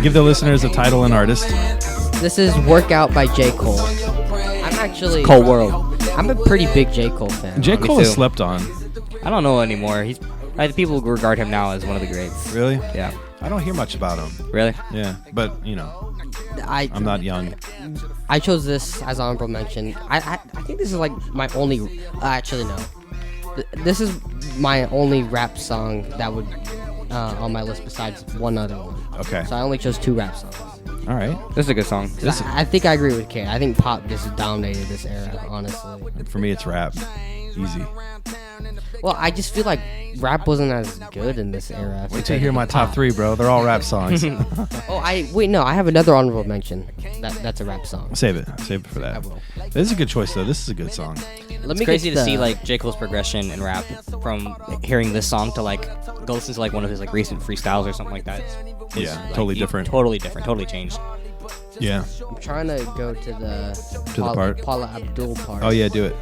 give the listeners a title and artist. This is Workout by J. Cole. I'm actually Cole World. I'm a pretty big J. Cole fan. J. Me Cole is too. slept on. I don't know anymore. He's people regard him now as one of the greats. Really? Yeah. I don't hear much about him. Really? Yeah, but I'm not young. I chose this as honorable mention. I think this is like my only. Actually, no. This is my only rap song that would on my list besides one other one. Okay. So I only chose 2 rap songs. All right. This is a good song. I think I agree with Kate. I think pop just dominated this era, honestly. For me, it's rap. Easy. Well, I just feel like rap wasn't as good in this era. Wait till you hear my top 3, bro. They're all rap songs. I have another honorable mention. That's a rap song. Save it for that. I will. This is a good choice, though. This is a good song. It's crazy to see like J. Cole's progression in rap from hearing this song to like go listen to like one of his like recent freestyles or something like that. Yeah, like, totally different. Totally different. Totally changed. Yeah. I'm trying to go to the part. Paula Abdul part. Oh yeah, do it.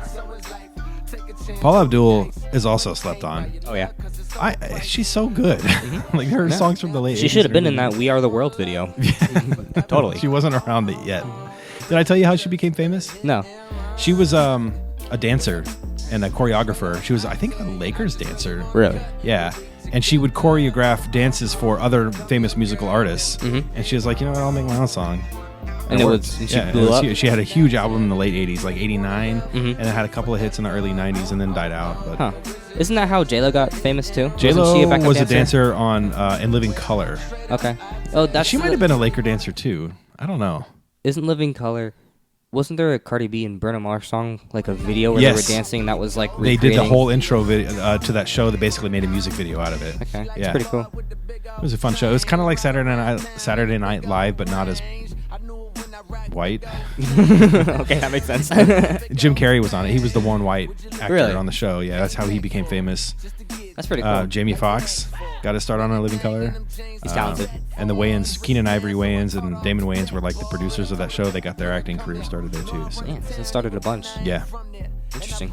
Paula Abdul is also slept on. Oh yeah. She's so good. Like her songs from the late 80s. She should have been in that "We Are the World" video. Totally. She wasn't around yet. Did I tell you how she became famous? No. She was a dancer and a choreographer. She was, I think, a Lakers dancer. Really? Yeah. And she would choreograph dances for other famous musical artists. Mm-hmm. And she was like, you know what, I'll make my own song. And she blew up? She had a huge album in the late 80s, like 89, and then had a couple of hits in the early 90s and then died out. But huh. Isn't that how J-Lo got famous too? J-Lo was a dancer on In Living Color. Okay. Oh, she might have been a Laker dancer too. I don't know. Isn't Living Color... Wasn't there a Cardi B and Burna Mars song, like a video where they were dancing that was like recreating? They did the whole intro video to that show. They basically made a music video out of it. Okay, that's pretty cool. It was a fun show. It was kind of like Saturday Night Live, but not as white. Okay, that makes sense. Jim Carrey was on it. He was the one white actor on the show. Yeah, that's how he became famous. That's pretty cool. Jamie Foxx got to start on A Living Color. He's talented. And the Wayans, Keenan Ivory Wayans and Damon Wayans were like the producers of that show. They got their acting career started there too. So. Yeah, it started a bunch. Yeah. Interesting.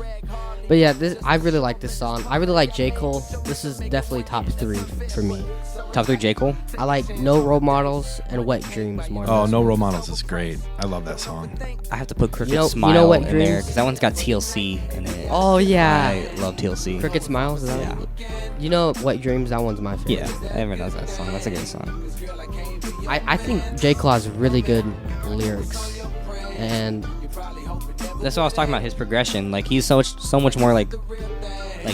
But yeah, I really like this song. I really like J. Cole. This is definitely top 3 for me. Top 3 J. Cole? I like No Role Models and Wet Dreams more. Oh, No Role Models is great. I love that song. I have to put Crooked Smile in there because that one's got TLC in it. Oh, yeah. I love TLC. Crooked Smiles? Is that yeah. You know Wet Dreams? That one's my favorite. Yeah, everyone knows that song. That's a good song. I think J. Cole has really good lyrics. And that's what I was talking about, his progression. Like, he's so much more like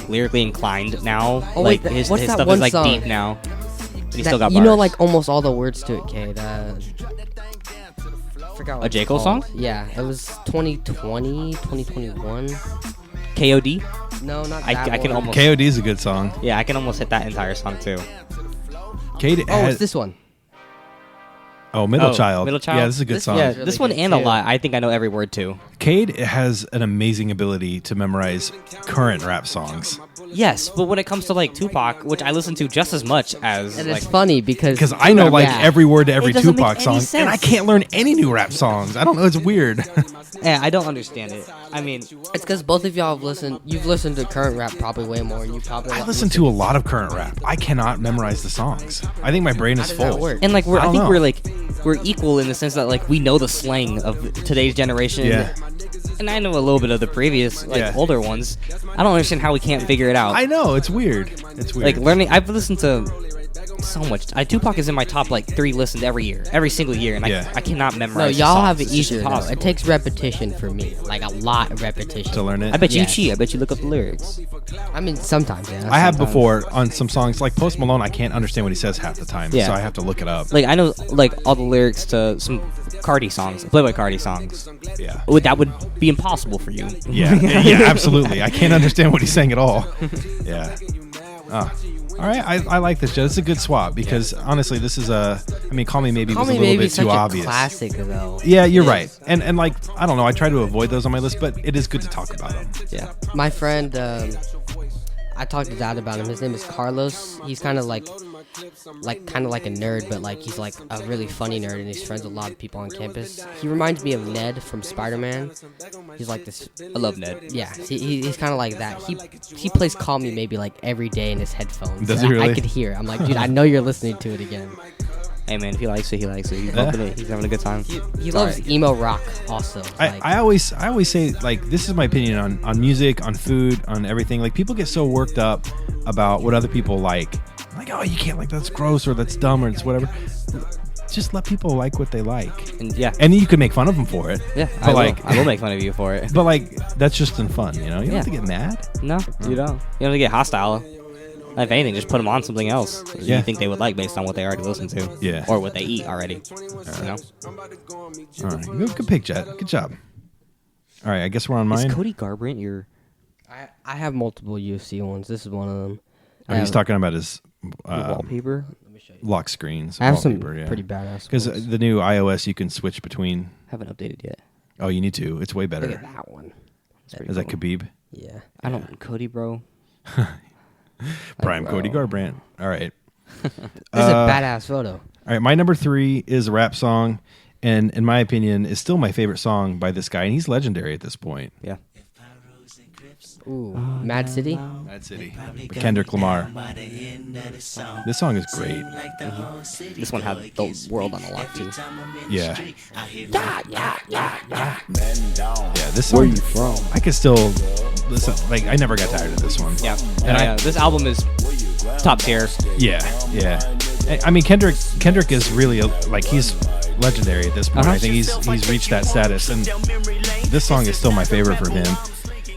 lyrically inclined now. Oh, like wait, his what's that stuff one is like song? deep now. But he still got bars. You know, like almost all the words to it, Kate. Forgot what a J. Cole song? Yeah, it was 2020, 2021. KOD? No, not that I can almost. KOD is a good song. Yeah, I can almost hit that entire song too. It's this one. Oh, Middle Child. Middle Child. Yeah, this is a good song. Yeah, really this one good and too. a lot. I think I know every word too. Cade has an amazing ability to memorize current rap songs. Yes, but when it comes to like Tupac, which I listen to just as much as, And like, it's funny because I know like every word to every It doesn't Tupac make any song, and I sense. can't learn any new rap songs. I don't know. It's weird. yeah, I don't understand it. I mean, it's because both of y'all you've listened to current rap probably way more, and you probably I listen to a lot of current rap. I cannot memorize the songs. I think my brain is How does that full. work? and like I don't know. we're equal in the sense that like we know the slang of today's generation. Yeah. And I know a little bit of the previous older ones. I don't understand how we can't figure it out. I know it's weird. It's weird. Like learning, I've listened to so much. Tupac is in my top like 3 listens every single year, and I cannot memorize. No, the y'all songs. have it It's just easier. Though. impossible. It takes repetition for me, like a lot of repetition to learn it. I bet you Yes. cheat. I bet you look up the lyrics. I mean, sometimes, yeah. I have sometimes. before on some songs like Post Malone. I can't understand what he says half the time, Yeah. so I have to look it up. Like I know like all the lyrics to some Cardi songs, Playboy Cardi songs. Yeah, That would be impossible for you. yeah, absolutely. I can't understand what he's saying at all. Yeah. All right, I like this, Joe. It's a good swap because honestly, this is Call Me Maybe was a little bit such too a obvious. classic though. Yeah, you're right. And like I don't know, I try to avoid those on my list, but it is good to talk about them. Yeah. My friend, I talked to Dad about him. His name is Carlos. He's kind of like a nerd, but like he's like a really funny nerd, and he's friends with a lot of people on campus. He reminds me of Ned from Spider-Man. He's like this. I love Ned. Yeah, he's kind of like that. He plays Call Me Maybe like every day in his headphones. Does he really? I could hear. I'm like, dude, I know you're listening to it again. Hey man, if he likes it, he likes it. He's loving it. He's having a good time. He loves emo rock also. I always say like this is my opinion on music, on food, on everything. Like people get so worked up about what other people like. Like, oh, you can't like that's gross or that's dumb or it's whatever. Just let people like what they like. And yeah. And then you can make fun of them for it. Yeah, But I will make fun of you for it. But like that's just in fun, you know? You don't have to get mad. No, you don't. You don't have to get hostile. If anything, just put them on something else Yeah. you think they would like based on what they already listen to. Yeah. Or what they eat already. You know? All right. Good pick, Jet. Good job. All right, I guess we're on mine. Is Cody Garbrandt your... I have multiple UFC ones. This is one of them. He's talking about his wallpaper. Let me show you. lock screens. I have some wallpaper, pretty badass Because ones. the new iOS, you can switch between. Haven't updated yet. Oh, you need to. It's way better. Look at that one. Is that Khabib? Yeah. I don't Cody, bro. Prime bro. Cody Garbrandt. All right. This is a badass photo. All right. My number 3 is a rap song, and in my opinion, is still my favorite song by this guy, and he's legendary at this point. Yeah. Ooh, Mad City. Mad City. Kendrick Lamar. This song is great. This one had the world on a lock too. Yeah. Yeah, this song. Where you from? I could still listen. Like, I never got tired of this one. Yeah. And This album is top tier. Yeah. I mean, Kendrick is really he's legendary at this point. I think he's reached that status, and this song is still my favorite for him.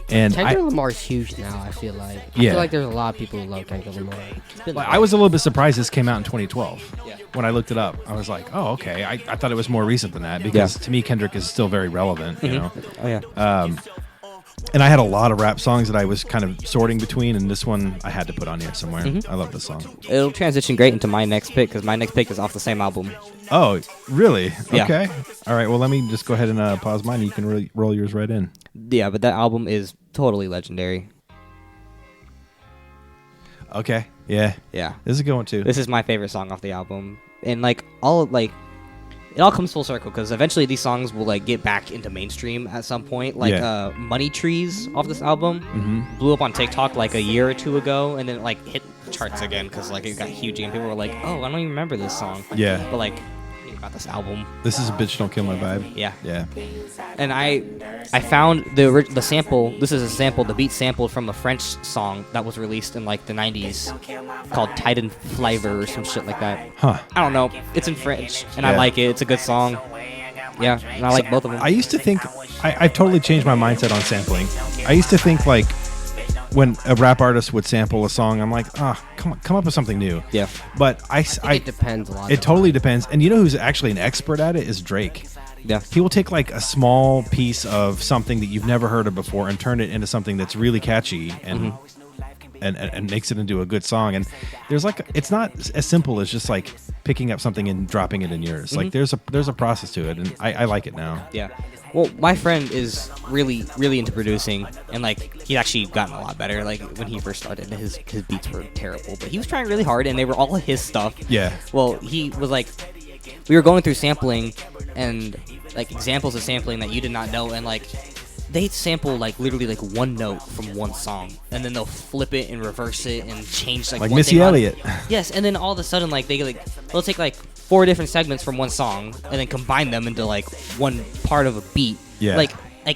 And Kendrick Lamar's huge now. I feel like. I feel like there's a lot of people who love Kendrick Lamar. I was a little bit surprised this came out in 2012. When I looked it up, I was like, oh, okay. I thought it was more recent than that because to me, Kendrick is still very relevant. You know. Oh yeah. And I had a lot of rap songs that I was kind of sorting between, and this one I had to put on here somewhere. I love this song. It'll transition great into my next pick because my next pick is off the same album. Oh, really? Yeah. Okay. All right. Well, let me just go ahead and pause mine. You can roll yours right in. Yeah, but that album is totally legendary. Okay. Yeah. Yeah. This is a good one too. This is my favorite song off the album, and it all comes full circle because eventually these songs will get back into mainstream at some point. Money Trees off this album blew up on TikTok a year or two ago, and then hit the charts again because it got huge and people were like, "Oh, I don't even remember this song." Yeah. But you got this album. This is a Bitch Don't Kill My Vibe. Yeah. Yeah. And I found the sample. This is a sample. The beat sampled from a French song that was released in the 90s called Titan Flavor or some shit like that. Huh. I don't know. It's in French, and I like it. It's a good song. Yeah, and I like both of them. I used to think I've totally changed my mindset on sampling. I used to think when a rap artist would sample a song, I'm like, come up with something new. Yeah. But it depends a lot. It totally depends. And you know who's actually an expert at it is Drake. Yeah. He will take a small piece of something that you've never heard of before and turn it into something that's really catchy and and makes it into a good song. And there's it's not as simple as just picking up something and dropping it in yours. There's a process to it, and I like it now. Yeah. Well, my friend is really, really into producing, and he's actually gotten a lot better. When he first started, his beats were terrible, but he was trying really hard, and they were all his stuff. Yeah. Well, he was we were going through sampling and examples of sampling that you did not know, and they sample literally one note from one song, and then they'll flip it and reverse it and change like Missy Elliott. Yes, and then all of a sudden they'll take 4 different segments from one song and then combine them into one part of a beat. Yeah.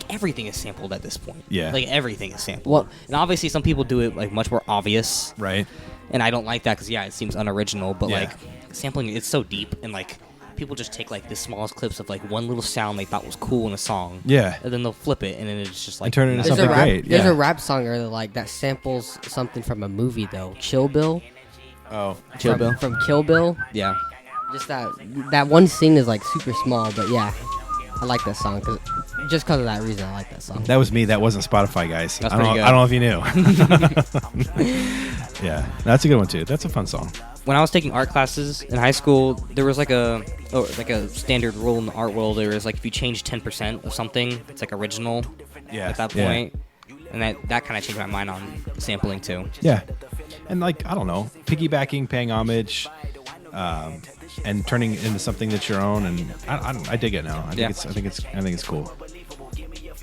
Everything is sampled at this point. Yeah. Everything is sampled. And obviously some people do it much more obvious. Right. And I don't like that because it seems unoriginal. But sampling, it's so deep, and people just take the smallest clips of one little sound they thought was cool in a song. Yeah. And then they'll flip it, and then it's just and turn it into There's something great. There's a rap song I really like that samples something from a movie though. Chill Bill. Oh. Chill Bill. From Kill Bill. Yeah. Just that one scene is super small, but yeah, I like that song just because of that reason. I like that song. That was me. That wasn't Spotify, guys. That's I don't pretty good. know if you knew. Yeah, that's a good one too. That's a fun song. When I was taking art classes in high school, there was a standard rule in the art world. There was if you change 10% of something, it's original. Yeah. At that point, and that kind of changed my mind on sampling too. Yeah, and I don't know, piggybacking, paying homage, and turning it into something that's your own. And I dig it now. I think it's cool.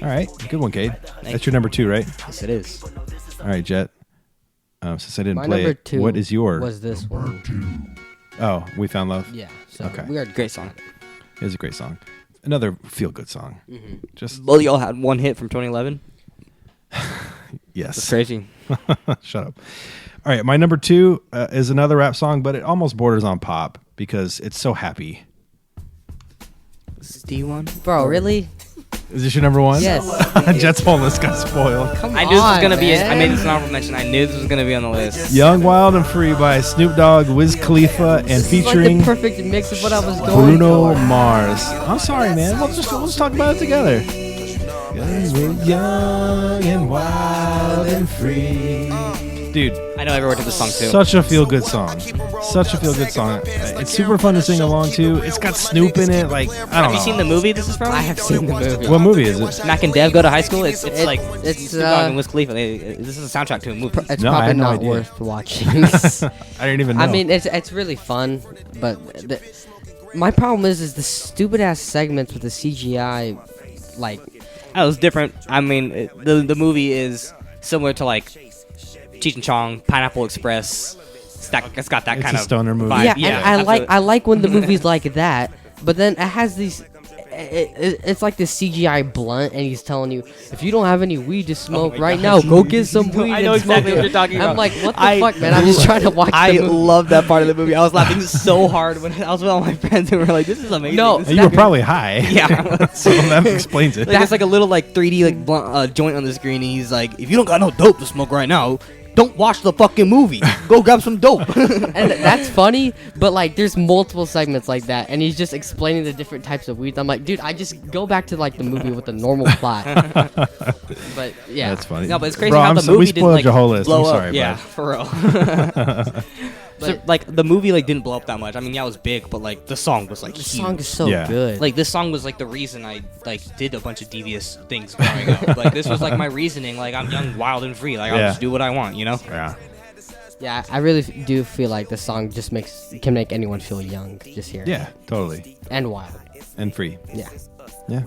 All right, good one, Cade. That's your number 2, right? Yes, it is. All right, Jet. Since I didn't My play number it, 2 what is your? was this one. Oh, We Found Love. Yeah. So Okay. we are Great song. It is a great song. Another feel-good song. Just Well, y'all had one hit from 2011. yes. That's crazy. Shut up. All right, my number 2 is another rap song, but it almost borders on pop because it's so happy. D1? Bro, really? Is this your number 1? Yes. Jet's hole, this got spoiled. Come I knew this was on, gonna be. man. I made this an honorable mention. I knew this was gonna be on the list. Young, Wild, and Free by Snoop Dogg, Wiz Khalifa, and It's featuring the perfect mix of what I was going Bruno for. Mars. I'm sorry, man. We'll just talk about it together. Young, we're young and wild and free. Dude, I know every word to the song too. Such a feel-good song. Such a feel-good song. It's super fun to sing along to. It's got Snoop in it. Like, I don't know. Have you seen the movie this is from? I have seen the movie. What movie is it? Mac and Dev go to high school. It's like it's Snoop Dogg and Wiz Khalifa. This is a soundtrack to a movie. It's No, I probably had no not idea. worth watching. I didn't even know. I mean, it's really fun, but my problem is the stupid ass segments with the CGI, like. Oh, it was different. I mean, the movie is similar to like Cheech and Chong, Pineapple Express. It's got that It's kind a of stoner movie. Yeah, Yeah, and I like when the movie's like that, but then it has these. It's like this CGI blunt, and he's telling you, if you don't have any weed to smoke right now, go get some weed. I know and smoke exactly it. what you're talking about. I'm like, what the fuck, man? I'm just trying to watch the movie. love that part of the movie. I was laughing so hard when I was with all my friends and we were like, "This is amazing." No, This And is you were probably high. yeah. So that explains it. Like, there's like a little like 3D like blunt, joint on the screen, and he's like, "If you don't got no dope to smoke right now, don't watch the fucking movie. Go grab some dope." And that's funny, but like, there's multiple segments like that, and he's just explaining the different types of weeds. I'm like, dude, I just go back to like the movie with the normal plot. But yeah, That's funny. No, but it's crazy Bro, how I'm the so- movie we didn't spoiled like your whole list. blow I'm up. sorry, Yeah, bud. for real. So, But- like the movie like didn't blow up that much. I mean, yeah, it was big, but like the song was like the huge. song is so Yeah. good. Like this song was like the reason I like did a bunch of devious things growing up. Like this was like my reasoning. Like I'm young, wild, and free. Like I'll Yeah. just do what I want. You know. Yeah. yeah, I really do feel like the song just can make anyone feel young just hearing. Yeah, totally. and wild. And free. Yeah. Yeah.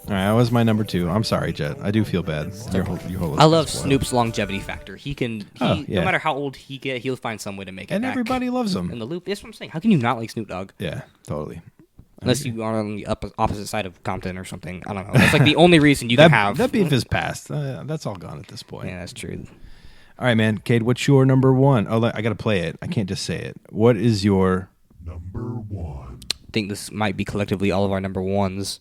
All right, that was my number 2. I'm sorry, Jet. I do feel bad. Your whole list I is love spoiled. Snoop's longevity factor. He can, Oh, yeah. no matter how old he get, he'll find some way to make it And back everybody loves in him. the loop. That's what I'm saying. How can you not like Snoop Dogg? Yeah, totally. Unless you are on the opposite side of Compton or something. I don't know. That's like the only reason you can have. That beef is past. That's all gone at this point. Yeah, that's true. All right, man. Cade, what's your number 1? Oh, I got to play it. I can't just say it. What is your... Number 1. I think this might be collectively all of our number ones.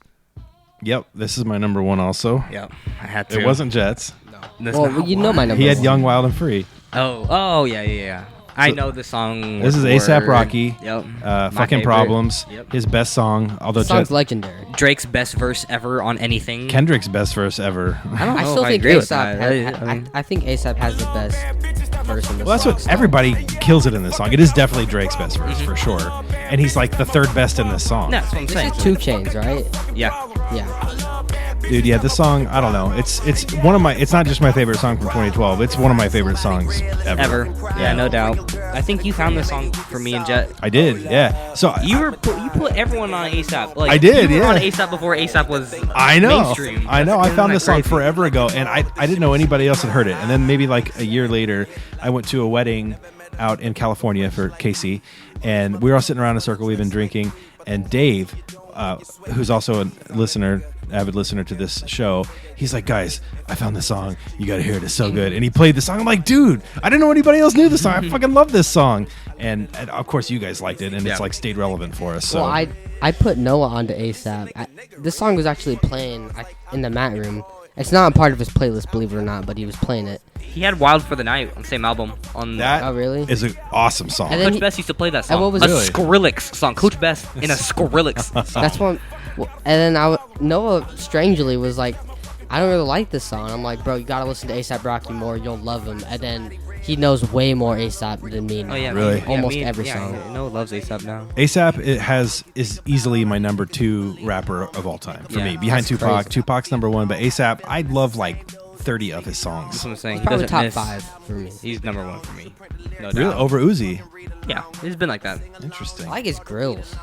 Yep, this is my number 1 also. Yep, I had to. It wasn't Jet's. That's Well, not you know my number. He had one. Young, Wild, and Free. Oh, yeah. I So- know the song. This is word A$AP for word. Rocky. Yep. My Fucking favorite. Problems. Yep. His best song. Although The song's Jet, legendary. Drake's best verse ever on anything. Kendrick's best verse ever. I don't know I still if I think agree with ASAP. that. I think ASAP has the best verse in the Well, that's song. what everybody kills it in this song. It is definitely Drake's best verse Mm-hmm. for sure, and he's like the 3rd best in this song. No, that's what I'm This saying. is 2 Chainz, right? Yeah. Yeah. Dude, yeah, this song, I don't know. It's one of my. It's not just my favorite song from 2012. It's one of my favorite songs ever. Yeah, no doubt. I think you found this song for me and Jet. I did, yeah. So You put everyone on ASAP. Like, I did, you were yeah. on ASAP before ASAP was I know. mainstream. I know. I Isn't found that this song crazy? forever ago, and I didn't know anybody else had heard it. And then maybe like a year later, I went to a wedding out in California for Casey, and we were all sitting around in a circle. We've been drinking, and Dave, who's also a listener, avid listener to this show, he's like, "Guys, I found this song. You got to hear it. It's so good." And he played the song. I'm like, "Dude, I didn't know anybody else knew this song. I fucking love this song." And of course, you guys liked it, and it's like stayed relevant for us. So. Well, I put Noah onto ASAP. This song was actually playing in the mat room. It's not a part of his playlist, believe it or not, but he was playing it. He had Wild for the Night on the same album. On that Oh, really? is an awesome song. And then Coach Best used to play that song. And what was a it? Really? Skrillex song. Coach Best in a Skrillex song. That's one. And then Noah strangely was like, I don't really like this song. I'm like, bro, you gotta listen to A$AP Rocky more. You'll love him. And then he knows way more A$AP than me now. Oh yeah, Really? Almost every song. Noah loves ASAP now. A$AP is easily my number 2 rapper of all time for Yeah, me, behind that's Tupac. crazy. Tupac's number 1, but A$AP, I love like 30 of his That's songs. what I'm saying. He's He probably doesn't top miss. 5 for me. He's number 1 for me. No Really, doubt. over Uzi. Yeah, it's been like that. Interesting. I like his grills.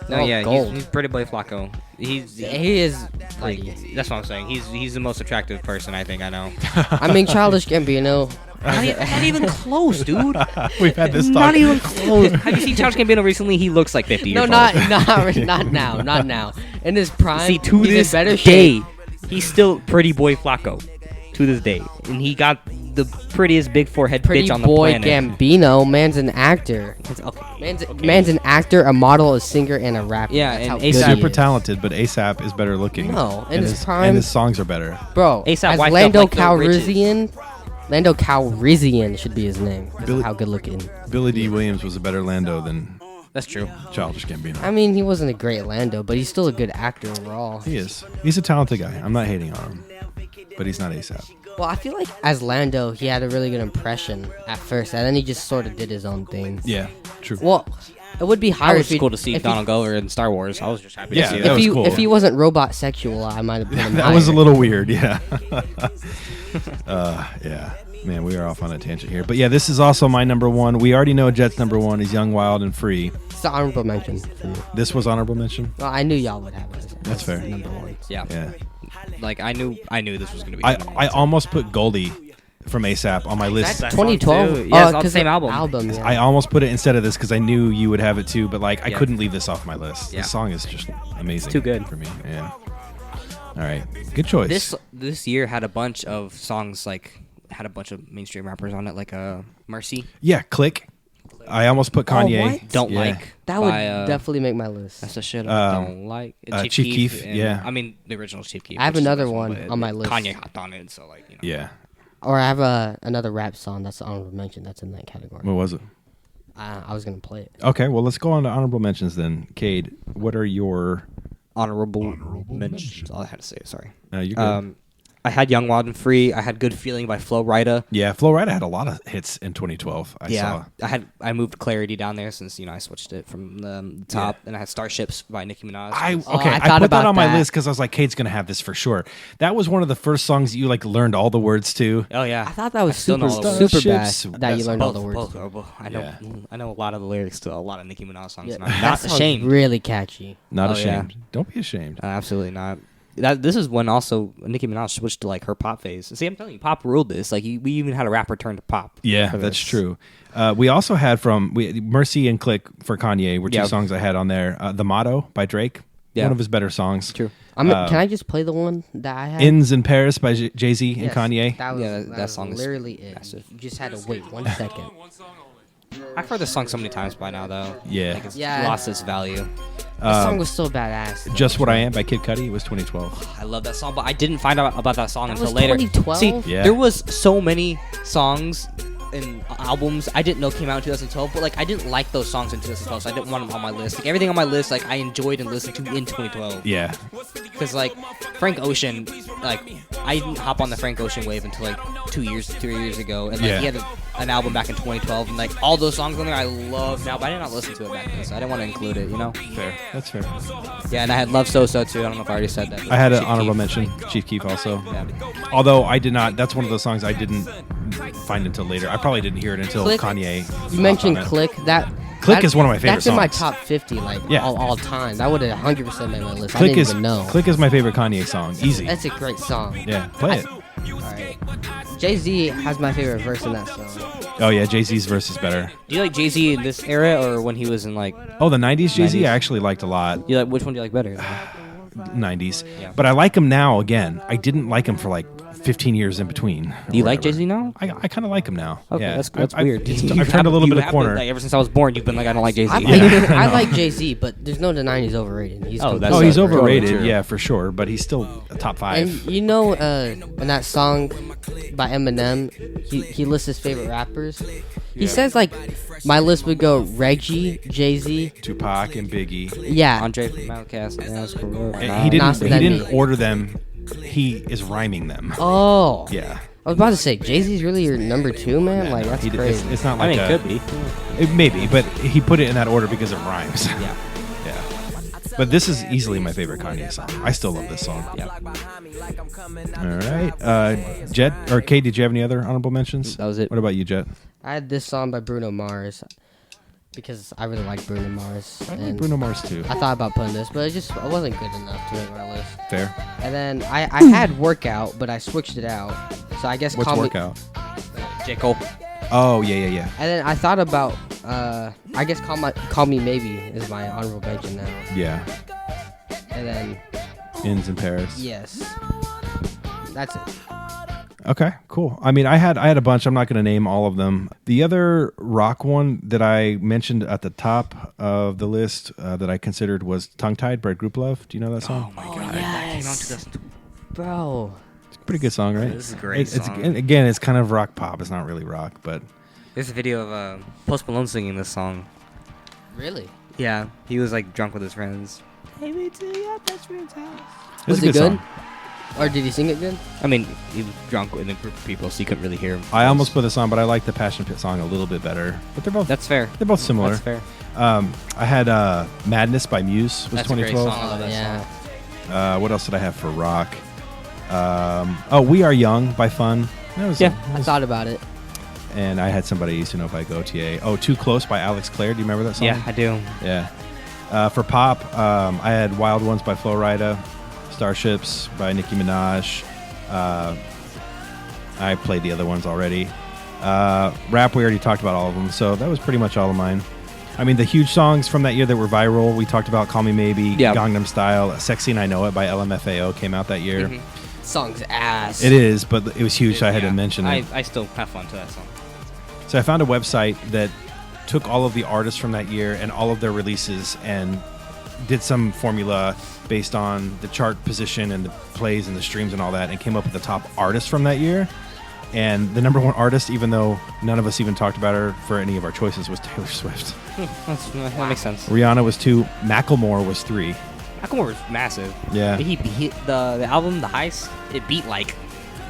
No, They're all yeah, gold. he's Pretty Boy Flacco. He is like pretty. that's what I'm saying. He's the most attractive person I think I know. I mean, Childish Gambino. Not even close, dude. We've had this talk. Not even close. Have you seen Childish Gambino recently? He looks like 50 No, years not old. not now. In his prime, See, to he's this in better day, shape. he's still Pretty Boy Flacco. To this day, and he got the prettiest big forehead Pretty bitch on the boy planet. Gambino, man's an actor. Okay. Man's an actor, a model, a singer, and a rapper. Yeah, That's and how A$AP good he Super is. talented, but A$AP is better looking. No, in and his his prime- and his songs are better. Bro, A$AP as wiped Lando up, like, the riches. Lando Calrissian should be his name. 'cause of Billy- how good looking. Billy D. Williams was a better Lando than That's true. Childish Gambino. I mean, he wasn't a great Lando, but he's still a good actor overall. He is. He's a talented guy. I'm not hating on him. but he's not ASAP. Well, I feel like as Lando, he had a really good impression at first, and then he just sort of did his own thing. Yeah, true. Well, it would be hard. It was cool to see Donald Glover in Star Wars. I was just happy to see that that. was cool. If he wasn't robot sexual, I might have put him That was a higher. little weird, yeah. Yeah. Man, we are off on a tangent here. But yeah, this is also my number one. We already know Jet's number one is Young, Wild, and Free. It's an honorable mention for me. This was honorable mention? Well, I knew y'all would have it. That's fair. Number one. Yeah. Yeah. Like I knew this was gonna be. I almost put Goldie from ASAP on my list. That's 2012. too. Yeah, it's on the same album. Yeah. I almost put it instead of this because I knew you would have it too, but like I Yeah. couldn't leave this off my list. Yeah. This song is just amazing. It's too good. for me. Yeah. All right. Good choice. This year had a bunch of songs had a bunch of mainstream rappers on it, like Mercy. Yeah, Click. I almost put Kanye. what? Don't Yeah. like. That would by, definitely make my list. That's the shit I don't like. Chief Keef, and- yeah. I mean the original Chief Keef. I have which is the another best one but on my list. Kanye hopped on it, so Yeah. Or I have another rap song that's an honorable mention that's in that category. What was it? I was going to play it. Okay, well, let's go on to honorable mentions then. Cade, what are your... honorable mentions. That's all I had to say. Sorry. you're good. I had Young, Wild, and Free. I had Good Feeling by Flo Rida. Yeah, Flo Rida had a lot of hits in 2012. I saw. I moved Clarity down there since I switched it from the top, and I had Starships by Nicki Minaj. I I put thought that about on my that. list because I was like, Cade's gonna have this for sure. That was one of the first songs that you learned all the words to. Oh yeah, I thought that was still know super all the super bad Starships. that you learned all the both, words. both. I know. Yeah. I know a lot of the lyrics to a lot of Nicki Minaj songs. Yeah, And I'm that not song's ashamed. really catchy. Not Oh, ashamed. Don't be ashamed. Absolutely not. This is when also Nicki Minaj switched to her pop phase. See, I'm telling you, pop ruled this. We even had a rapper turn to pop. Yeah, for that's this. true. We also had Mercy and Click for Kanye were two Yeah. songs I had on there. The Motto by Drake, Yeah. one of his better songs. True. Can I just play the one that I had? Inns in Paris by Jay-Z and Yes, Kanye. That was, Yeah, that that was song is literally it. massive. You just had to wait 1 second. I've heard this song so many times by now, though. Yeah. It's Yeah. lost its value. The song was so badass. though. Just What I Am by Kid Cudi was 2012. I love that song, but I didn't find out about that song That until was later. 2012? See, Yeah. there was so many songs and albums I didn't know came out in 2012, but I didn't like those songs in 2012, so I didn't want them on my list. Everything on my list, I enjoyed and listened to in 2012. Yeah. Because Frank Ocean, I didn't hop on the Frank Ocean wave until 3 years ago, and Yeah. he had an album back in 2012, and all those songs on there I love now, but I did not listen to it back then, so I didn't want to include it, Fair. That's fair. Yeah, and I had Love So So too. I don't know if I already said that. but I had an Chief honorable Keef. mention, Chief Keef also. Yeah. Although I did not, that's one of those songs I didn't find until later. I probably didn't hear it until Click. Kanye. You mentioned hopped on it. Click. Click is one of my favorite That's in my songs. top 50, Yeah. all time. That would have 100% made my list. I Click didn't is even know. Click is my favorite Kanye song. Easy. That's a great song. Yeah, play it. Alright. Jay-Z has my favorite verse in that song. Oh yeah, Jay-Z's verse is better. Do you like Jay-Z in this era or when he was in Oh, the 90s Jay-Z 90s. I actually liked a lot. which one do you like better? 90s. Yeah. But I like him now again. I didn't like him for 15 years in between. Do you like Whatever. Jay-Z now? I kind of like him now. Okay, yeah. that's I- weird. I've turned a little bit of corner. Ever since I was born, you've been I don't like Jay-Z. I like Jay-Z, but there's no denying he's overrated. He's Oh, that's Oh, completely he's Totally overrated, true. yeah, for sure. But he's still a top 5. And you know, in that song by Eminem, he lists his favorite rappers. He says my list would go Reggie, Jay-Z. Tupac and Biggie. Yeah, Andre from Outkast. That's correct. And he Nas didn't. and He then didn't me. order them. He is rhyming them. Oh, Yeah. I was about to say Jay-Z's really your number 2, man. Yeah, no, That's he did- crazy. It's not I like mean, it could be. It maybe, but he put it in that order because it rhymes. Yeah. Yeah. But this is easily my favorite Kanye song. I still love this song. Yeah. All right. Jet or Kate, did you have any other honorable mentions? That was it. What about you, Jet? I had this song by Bruno Mars because I really like Bruno Mars. I like and Bruno Mars too. I thought about putting this, but it wasn't good enough to make my list. Fair. And then I had Workout, but I switched it out. So I guess What's Call Me- workout? J. Cole. Oh yeah. And then I thought about I guess Call Me Maybe is my honorable mention now. Yeah. And then Inns in Paris. yes, that's it. Okay, cool. I mean, I had a bunch. I'm not going to name all of them. The other rock one that I mentioned at the top of the list that I considered was Tongue Tied by Group Love. Do you know that song? Oh my god. That came out 2002. Bro, It's a pretty good song, right? This is a great song. And again, it's kind of rock pop. It's not really rock, but There's a video of Post Malone singing this song. really? Yeah. He was drunk with his friends. Maybe to your best friend's house. it's Was a it good good? song. Or did he sing it good? I mean, he was drunk in a group of people, so you couldn't really hear him. I almost put this on, but I like the Passion Pit song a little bit better. But they're both That's fair. They're both similar. That's fair. I had Madness by Muse was That's 2012. a great song. I love that song. What else did I have for rock? We Are Young by Fun. I thought about it. And I had Somebody I Used to Know by GoTA. Oh, Too Close by Alex Clare. Do you remember that song? Yeah, I do. Yeah. For pop, I had Wild Ones by Flo Rida, Starships by Nicki Minaj. I played the other ones already. Rap, we already talked about all of them, so that was pretty much all of mine. I mean, the huge songs from that year that were viral, we talked about Call Me Maybe, Gangnam Style, Sexy and I Know It by LMFAO came out that year. Mm-hmm. Song's ass. It is, but it was huge, so I had to mention it. I still have fun to that song. So I found a website that took all of the artists from that year and all of their releases and did some formula based on the chart position and the plays and the streams and all that, and came up with the top artists from that year. And the number one artist, even though none of us even talked about her for any of our choices, was Taylor Swift. That makes sense. Rihanna was 2. Macklemore was 3. Macklemore was massive. Yeah. He the album, The Heist, it beat like...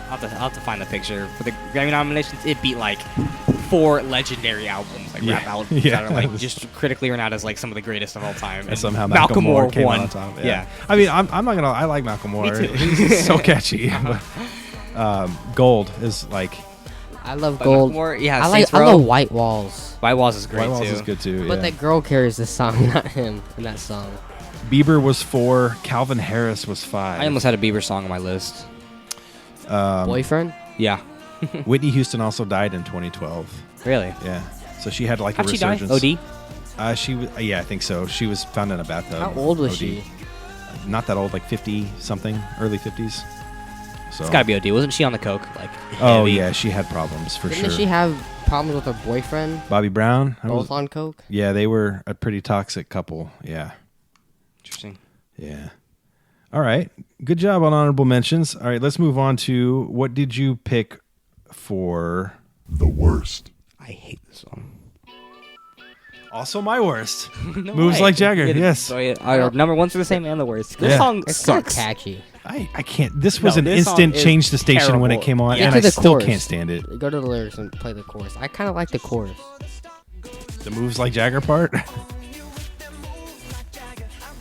I'll have to find the picture. For the Grammy nominations, it beat like 4 legendary albums, like rap albums that are like just critically renowned as like some of the greatest of all time. And somehow Macklemore came won. on top. Yeah. I mean, I'm not gonna. I like Macklemore. Me too. He's so catchy. Gold is like. I love Gold. Yeah, I love White Walls. White Walls is great White Walls too. is good too. But that girl carries the song, not him in that song. Bieber was 4. Calvin Harris was 5. I almost had a Bieber song on my list. Boyfriend? Yeah. Whitney Houston also died in 2012. Really? Yeah. So she had like How'd a she die? resurgence. OD? She was. Yeah, I think so. She was found in a bathtub. How old was OD. she? Not that old, like 50 something, early 50s. So. It's gotta be OD. Wasn't she on the coke? Like. Oh heavy? yeah, she had problems for Didn't sure. she have problems with her boyfriend? Bobby Brown? Both on coke? Yeah, they were a pretty toxic couple. Yeah. Interesting. Yeah. All right. Good job on honorable mentions. All right, let's move on to what did you pick for the worst? I hate this song. Also my worst. No Moves way. Like Jagger. Yeah, Yes. Our number one's are the same and the worst. This Yeah. song It's so sucks. catchy. I can't. This was No, an this song instant is change the station when it terrible. came on, Get and to I the still chorus. can't stand it. Go to the lyrics and play the chorus. I kind of like the chorus. The Moves Like Jagger part.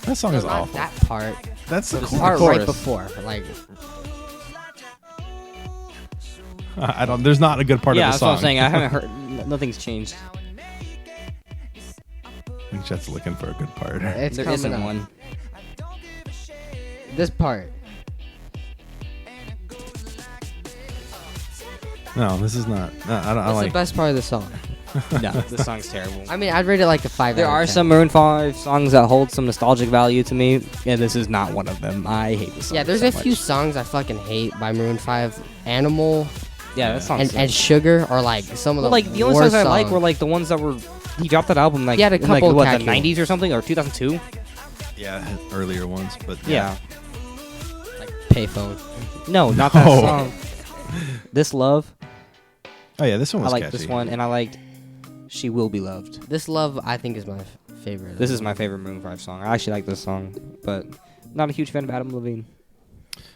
That song is Not awful. that part. That's the The chorus. part chorus. right before. Like, I don't. There's not a good part Yeah, of the that's song. what I'm saying. I haven't heard. Nothing's changed. I think Chet's looking for a good part. it's There coming isn't up. one. This part. No, this is not. No, I don't. I That's like. the best part of the song. No, this song's terrible. I mean, I'd rate it like a 5 There out of are 10. some Maroon 5 songs that hold some nostalgic value to me, and this is not one of them. I hate this song. Yeah, there's so a few much. songs I fucking hate by Maroon 5. Animal Yeah, that song. and Sugar are like some of the Well, like the only worst songs I like songs. were like the ones that were. He dropped that album like He had a in, like couple what, the catchy 90s or something, or 2002. Yeah, earlier ones, but Yeah. like Payphone. No, not that Oh. song. This Love. Oh yeah, this one I was like catchy. this one, and I liked She Will Be Loved. This Love, I think, is my favorite. This is my favorite Maroon 5 song. I actually like this song, but not a huge fan of Adam Levine.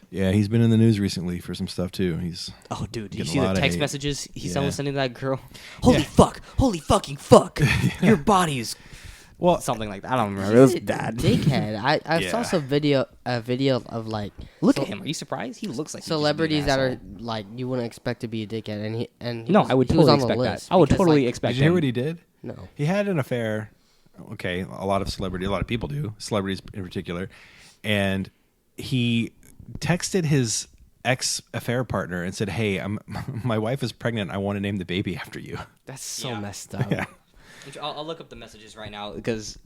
Yeah, he's been in the news recently for some stuff too. He's Oh, dude, did you Getting see a the lot of text hate. messages he's Yeah. sending to that girl? Holy fuck! Holy fucking fuck! Your body's well. something like that. I don't remember. It was bad. Dickhead. I Yeah. saw some a video of like Look at him. Are you surprised? He looks like celebrities he'd just be that an are like you wouldn't expect to be a dickhead, and he No, was, I would he was totally on the expect that. list I would because, totally like, expect Did you hear him. what he did? No. He had an affair. Okay, a lot of people do, celebrities in particular, and he texted his ex-affair partner and said, "Hey, my wife is pregnant. I want to name the baby after you." That's so Yeah. messed up. Yeah. I'll look up the messages right now because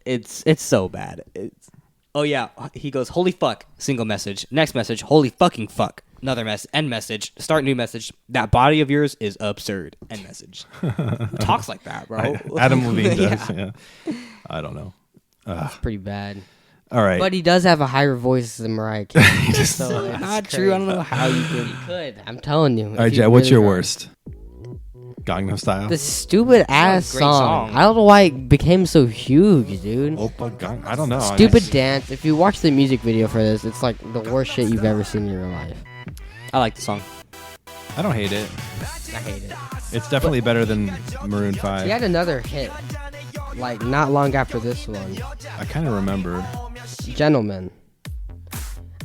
it's so bad. Oh yeah, he goes, "Holy fuck!" Single message. Next message, "Holy fucking fuck!" Another end message. Start new message. That body of yours is absurd. End message. Who talks like that, bro? Adam Levine does. Yeah. Yeah. I don't know. It's pretty bad. All right. But he does have a higher voice than Mariah Carey. so it's Not true. I don't know how you could. Could. I'm telling you. All right, Jay, what's your worst? Gangnam Style. The stupid ass great song. song. I don't know why it became so huge, dude. I don't know. Stupid dance. If you watch the music video for this, it's like the worst shit you've ever seen in your life. I like the song. I don't hate it. I hate it. It's definitely better than Maroon 5. He had another hit, like not long after this one. I kind of remember. Gentleman.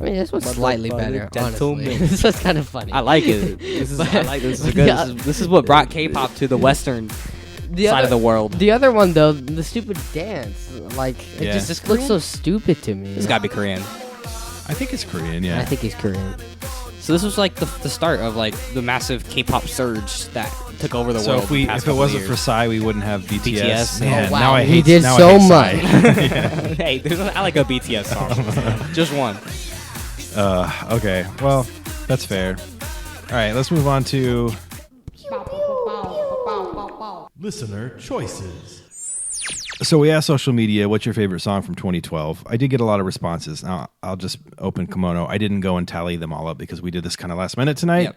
I mean, this was slightly better, honestly. Gentleman. This was kind of funny. I like it. I like this. This is good. This is what brought K-pop to the Western side of the world. The other one, though, the stupid dance, like, it Yeah. just looks so stupid to me. It's gotta be Korean. I think it's Korean, yeah. I think he's Korean. So this was like the start of like the massive K-pop surge that took over the So world. if it wasn't for Psy, we wouldn't have BTS. BTS. Man, Oh, wow. now I He hate. did now so I hate much. Psy. Hey, I like a BTS song. Just one. Okay, well, that's fair. All right, let's move on to Listener choices. So we asked social media, what's your favorite song from 2012? I did get a lot of responses. Now, I'll just open kimono. I didn't go and tally them all up because we did this kind of last minute tonight. Yep.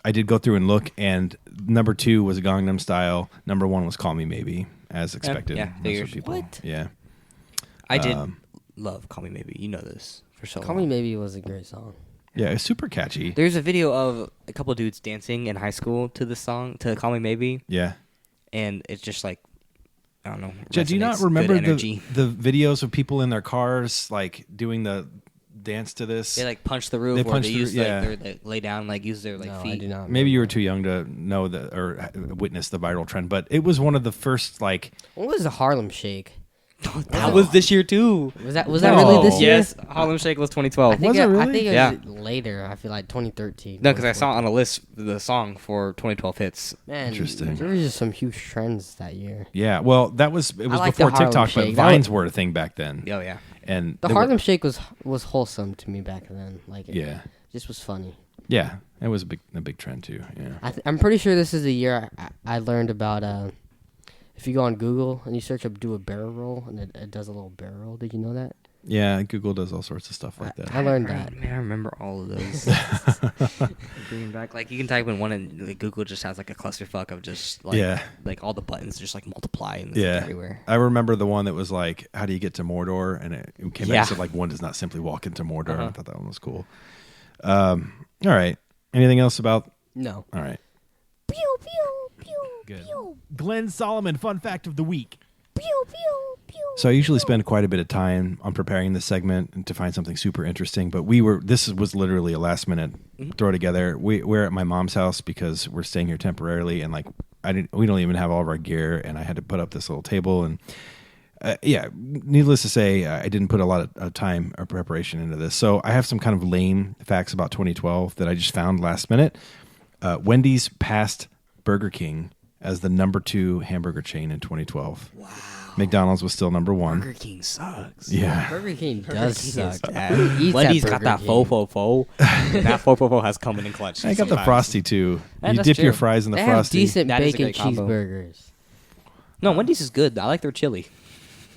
I did go through and look, and number 2 was Gangnam Style. Number 1 was Call Me Maybe, as expected. yeah, Most figures. people. What? Yeah. I did love Call Me Maybe. You know this for so long. Call Me Maybe was a great song. Yeah, it's super catchy. There's a video of a couple of dudes dancing in high school to this song, to Call Me Maybe, Yeah. and it's just like, I don't know. Jed, do you not resonates, remember good energy. the videos of people in their cars, like, doing the dance to this? They like punch the roof, They or punch they the use roo- like yeah. their like, lay down, like use their like No, feet. I do not. Maybe you were remember. too young to know that or witness the viral trend, but it was one of the first, like, What was the Harlem Shake? That was this year too. Was that No. really this year? Yes, Harlem Shake was 2012. I think Was it I really? think it Yeah. was later. I feel like 2013. No, because I saw on a list the song for 2012 hits. Man, Interesting. there was just some huge trends that year. yeah, well, it was like before the Harlem TikTok, but Shake. That Vines was- were a thing back then. Oh yeah. And The they were- Harlem Shake was wholesome to me back then. Like, it Yeah. just was funny. Yeah, it was a big trend too. Yeah. I'm pretty sure this is the year I learned about. If you go on Google and you search up "do a barrel roll" and it does a little barrel roll. Did you know that? Yeah, Google does all sorts of stuff like that. I learned that. Man, I remember all of those. Bringing back, like you can type in one and like, Google just has like a clusterfuck of just like Yeah. like all the buttons just like multiply and it's Yeah, like, everywhere. I remember the one that was like, "How do you get to Mordor?" And it came back Yeah. and said like, "One does not simply walk into Mordor." Uh-huh. I thought that one was cool. All right. Anything else about? No. All right. Pew pew pew Good. pew Glenn Solomon, fun fact of the week. pew pew pew. So I usually spend quite a bit of time on preparing this segment to find something super interesting, but this was literally a last minute throw together. We're at my mom's house because we're staying here temporarily, and like we don't even have all of our gear, and I had to put up this little table, and needless to say, I didn't put a lot of time or preparation into this. So I have some kind of lame facts about 2012 that I just found last minute. Wendy's passed Burger King as the number 2 hamburger chain in 2012. Wow. McDonald's was still number 1. Burger King sucks. Yeah. Burger King does suck. Bad. Eats Wendy's at got Burger that King. fo. That fo has come in clutch. I got the sometimes. Frosty too. Yeah, You that's dip your true. fries in the They have Frosty. decent That is a bacon great combo. cheeseburgers. No, Wendy's is good. I like their chili.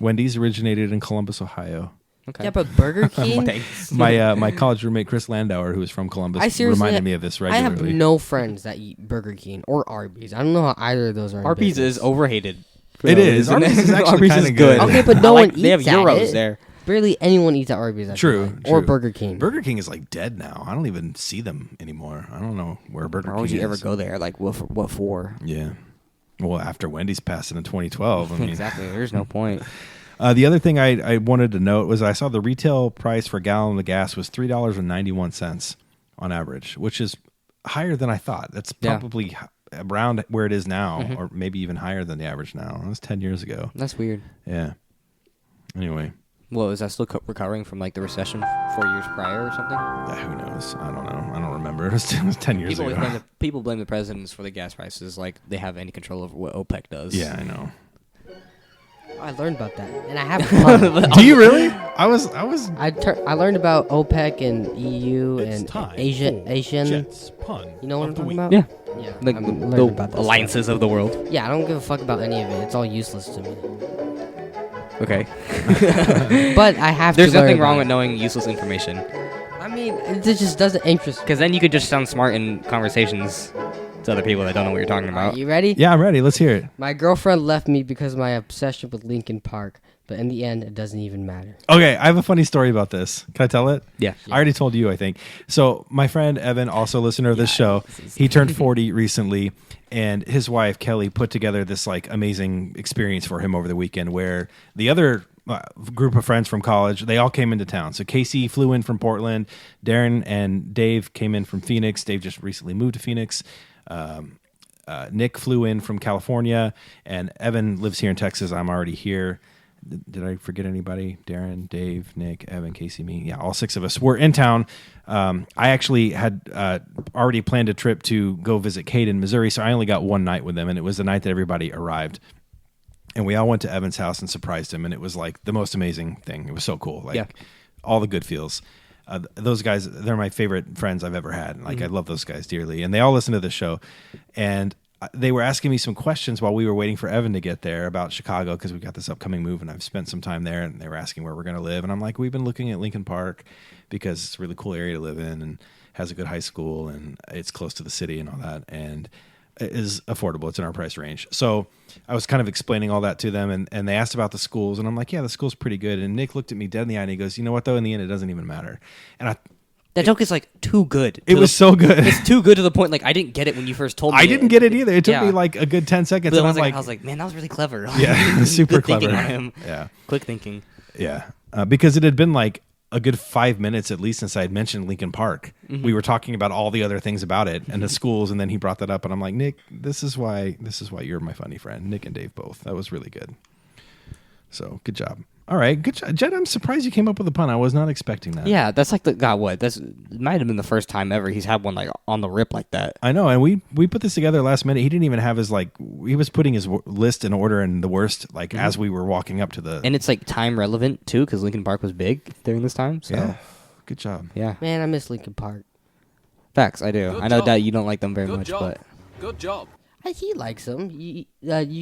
Wendy's originated in Columbus, Ohio. Okay. Yeah, but Burger King. Thanks. My college roommate Chris Landauer, who is from Columbus, I seriously reminded me of this I regularly. have no friends that eat Burger King or Arby's. I don't know how either of those are. in Arby's business. is overhated. It is. Arby's is actually Arby's kinda is good. good. Okay, but I no like- one They have eats at euros it. there. Barely anyone eats at Arby's. I feel True, like. Or true. Burger King. Burger King is like dead now. I don't even see them anymore. I don't know where Burger Why King would is. you ever go there? Like, what for? Yeah. Well, after Wendy's passed it in 2012. I mean, Exactly. There's no point. The other thing I wanted to note was I saw the retail price for a gallon of gas was $3.91 on average, which is higher than I thought. That's Yeah. probably around where it is now, or maybe even higher than the average now. It was 10 years ago. That's weird. Yeah. Anyway, Well, is that still recovering from like the recession 4 years prior or something? who knows? I don't know. I don't remember. It was 10 years ago. People blame the presidents for the gas prices, like they have any control over what OPEC does. Yeah, I know. I learned about that, and I have fun. Do you really? I was. I learned about OPEC and EU and Asian. Pun You know what I'm talking about? Yeah. Yeah. Like I'm the learning about this alliances of the world. stuff. Yeah, I don't give a fuck about any of it. It's all useless to me. Okay. But I have There's to learn nothing wrong about with knowing useless information. it. I mean, it just doesn't interest me. Because then you could just sound smart in conversations. to other people that don't know what you're talking about. Are you ready? Yeah, I'm ready. Let's hear it. My girlfriend left me because of my obsession with Linkin Park, but in the end, it doesn't even matter. Okay, I have a funny story about this. Can I tell it? Yeah. I already told you, I think. So my friend Evan, also a listener of this show, he turned 40 recently, and his wife, Kelly, put together this like amazing experience for him over the weekend where the other group of friends from college, they all came into town. So Casey flew in from Portland. Darren and Dave came in from Phoenix. Dave just recently moved to Phoenix. Nick flew in from California, and Evan lives here in Texas. I'm already here. Did I forget anybody? Darren, Dave, Nick, Evan, Casey, me. Yeah, all 6 of us. We're in town. I actually had already planned a trip to go visit Cade in Missouri, so I only got one night with them, and it was the night that everybody arrived. And we all went to Evan's house and surprised him, and it was like the most amazing thing. It was so cool. Like all the good feels. Those guys, they're my favorite friends I've ever had. Like I love those guys dearly, and they all listen to the show. And they were asking me some questions while we were waiting for Evan to get there about Chicago because we got this upcoming move, and I've spent some time there. And they were asking where we're going to live, and I'm like, we've been looking at Lincoln Park because it's a really cool area to live in and has a good high school, and it's close to the city and all that, and it is affordable. It's in our price range. So I was kind of explaining all that to them, and they asked about the schools, and I'm like, yeah, the school's pretty good. And Nick looked at me dead in the eye, and he goes, you know what, though? In the end, it doesn't even matter. And that joke is like too good. It was so good. It's too good to the point. Like I didn't get it when you first told me. I didn't get it either. It took me like a good 10 seconds. But And I was like, man, that was really clever. Yeah, super Good clever. thinking on him. Yeah, quick thinking. Yeah, because it had been like a good 5 minutes at least since I had mentioned Lincoln Park. Mm-hmm. We were talking about all the other things about it and the schools, and then he brought that up, and I'm like, Nick, this is why you're my funny friend. Nick and Dave both. That was really good. So good job. All right, good job, Jed. I'm surprised you came up with a pun. I was not expecting that. Yeah, that's like it might have been the first time ever he's had one like on the rip like that. I know, and we put this together last minute. He didn't even have his he was putting his list in order and the worst as we were walking up to the. And it's like time relevant too because Lincoln Park was big during this time. So yeah, good job. Yeah, man, I miss Lincoln Park. Facts, I do. Good I know job. that you don't like them very Good much, job. but Good job. He likes them. You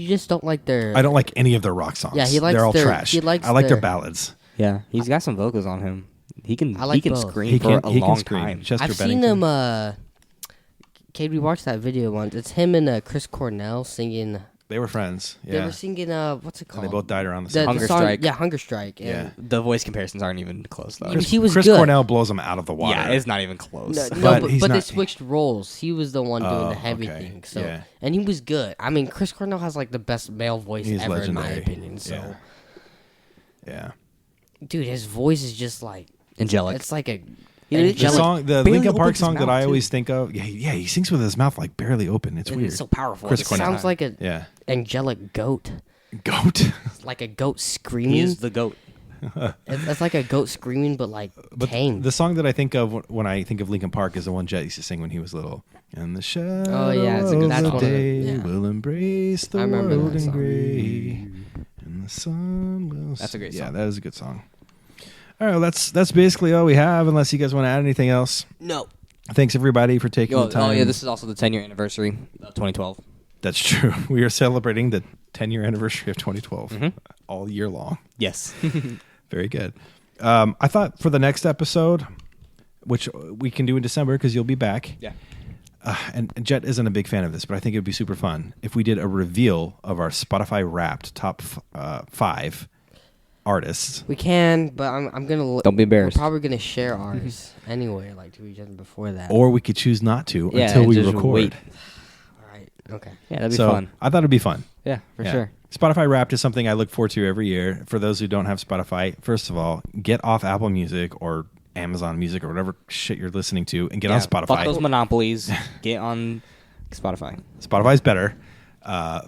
just don't like their. I don't like any of their rock songs. Yeah, he likes They're all their- trash. he likes I like their their- ballads. yeah, he's got some vocals on him. He can I like he can both. scream for a long time. Chester I've seen Bennington. him. Kate, we watched that video once. It's him and Chris Cornell singing. They were friends. Yeah. They were singing. What's it And called? they both died around the The- same the Hunger song- Strike. Yeah, Hunger Strike. Yeah. And The voice comparisons aren't even close though. he was Chris good. Cornell blows them out of the water. Yeah, it's not even close. No, But he's but they not- switched roles. He was the one doing Oh, the heavy okay. thing. So Yeah. and he was good. I mean, Chris Cornell has like the best male voice He's ever legendary. in my opinion. So, Yeah. Yeah. dude, his voice is just like Angelic. it's like a The angelic. song, the barely Linkin Park opens his song that mouth, I too. always think of. Yeah, he sings with his mouth like barely open. It's And weird. it's so powerful. Chris at the same Cornell. Sounds like a Yeah. angelic goat, Goat. like a goat screaming. He is the goat. It's like a goat screaming, but like But tame. the song that I think of when I think of Linkin Park is the one Jet used to sing when he was little. And the shadow Oh, yeah, it's a good of song. the That's one of the- day yeah. will embrace the I remember world that in song. gray, and the sun will. That's a great Yeah, song. that is a good song. All right, well, that's basically all we have. Unless you guys want to add anything else. No. Thanks everybody for taking the time. Oh yeah, this is also the 10-year anniversary of 2012. That's true. We are celebrating the 10-year anniversary of 2012 Mhm. all year long. Yes. Very good. I thought for the next episode, which we can do in December because you'll be back. Yeah. And Jet isn't a big fan of this, but I think it would be super fun if we did a reveal of our Spotify Wrapped top 5 artists. We can, but I'm gonna. Don't be embarrassed. We're probably gonna share ours anyway, like to each other before that. Or we could choose not to Yeah, until we just record. wait. All right. Okay. Yeah, that'd be So fun. I thought it'd be fun. Yeah, for Yeah. sure. Spotify Wrapped is something I look forward to every year. For those who don't have Spotify, first of all, get off Apple Music or Amazon Music or whatever shit you're listening to and get on Fuck Spotify. those monopolies. Get on Spotify. Spotify's better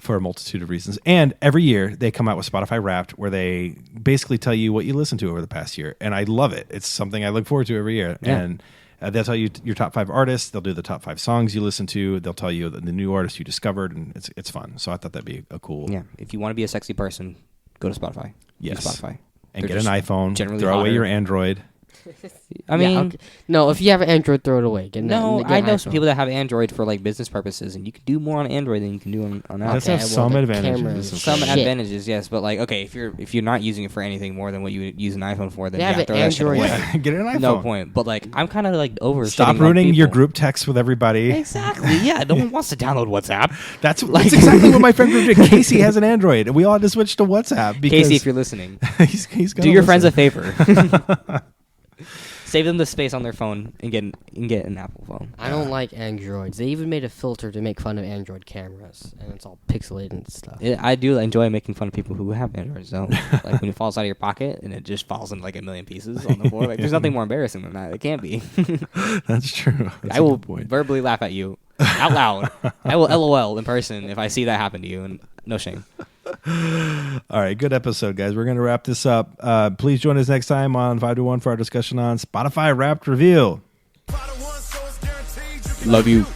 for a multitude of reasons. And every year they come out with Spotify Wrapped where they basically tell you what you listened to over the past year. And I love it. It's something I look forward to every year. Yeah. And they'll tell you your top 5 artists. They'll do the top 5 songs you listen to. They'll tell you the new artists you discovered. And it's fun. So I thought that'd be a cool. Yeah, if you want to be a sexy person, go to Spotify. Yes. Use Spotify. And They're get an just iPhone. generally Throw away hotter. your Android. I mean, Yeah, okay. No, if you have an Android, throw it away. I know some people that have Android for like business purposes, and you can do more on Android than you can do on It Apple. does have some advantages. Some advantages, yes, but like, okay, if you're not using it for anything more than what you would use an iPhone for, then throw that shit away. Get an iPhone. No point. But like, I'm kind of like over. Stop ruining your group text with everybody. Exactly. Yeah. No one wants to download WhatsApp. That's exactly what my friend group did. Casey has an Android, and we all had to switch to WhatsApp. Because Casey, if you're listening, he's do your friends a favor. Save them the space on their phone and get an Apple phone. I don't like Androids. They even made a filter to make fun of Android cameras, and it's all pixelated and stuff. I do enjoy making fun of people who have Androids, though. Like when it falls out of your pocket and it just falls in like a million pieces on the floor. Like there's nothing more embarrassing than that. It can't be. That's true. That's I will verbally laugh at you out loud. I will LOL in person if I see that happen to you, and no shame. All right, good episode, guys. We're going to wrap this up. Please join us next time on 5 to 1 for our discussion on Spotify Wrapped Review. Love you.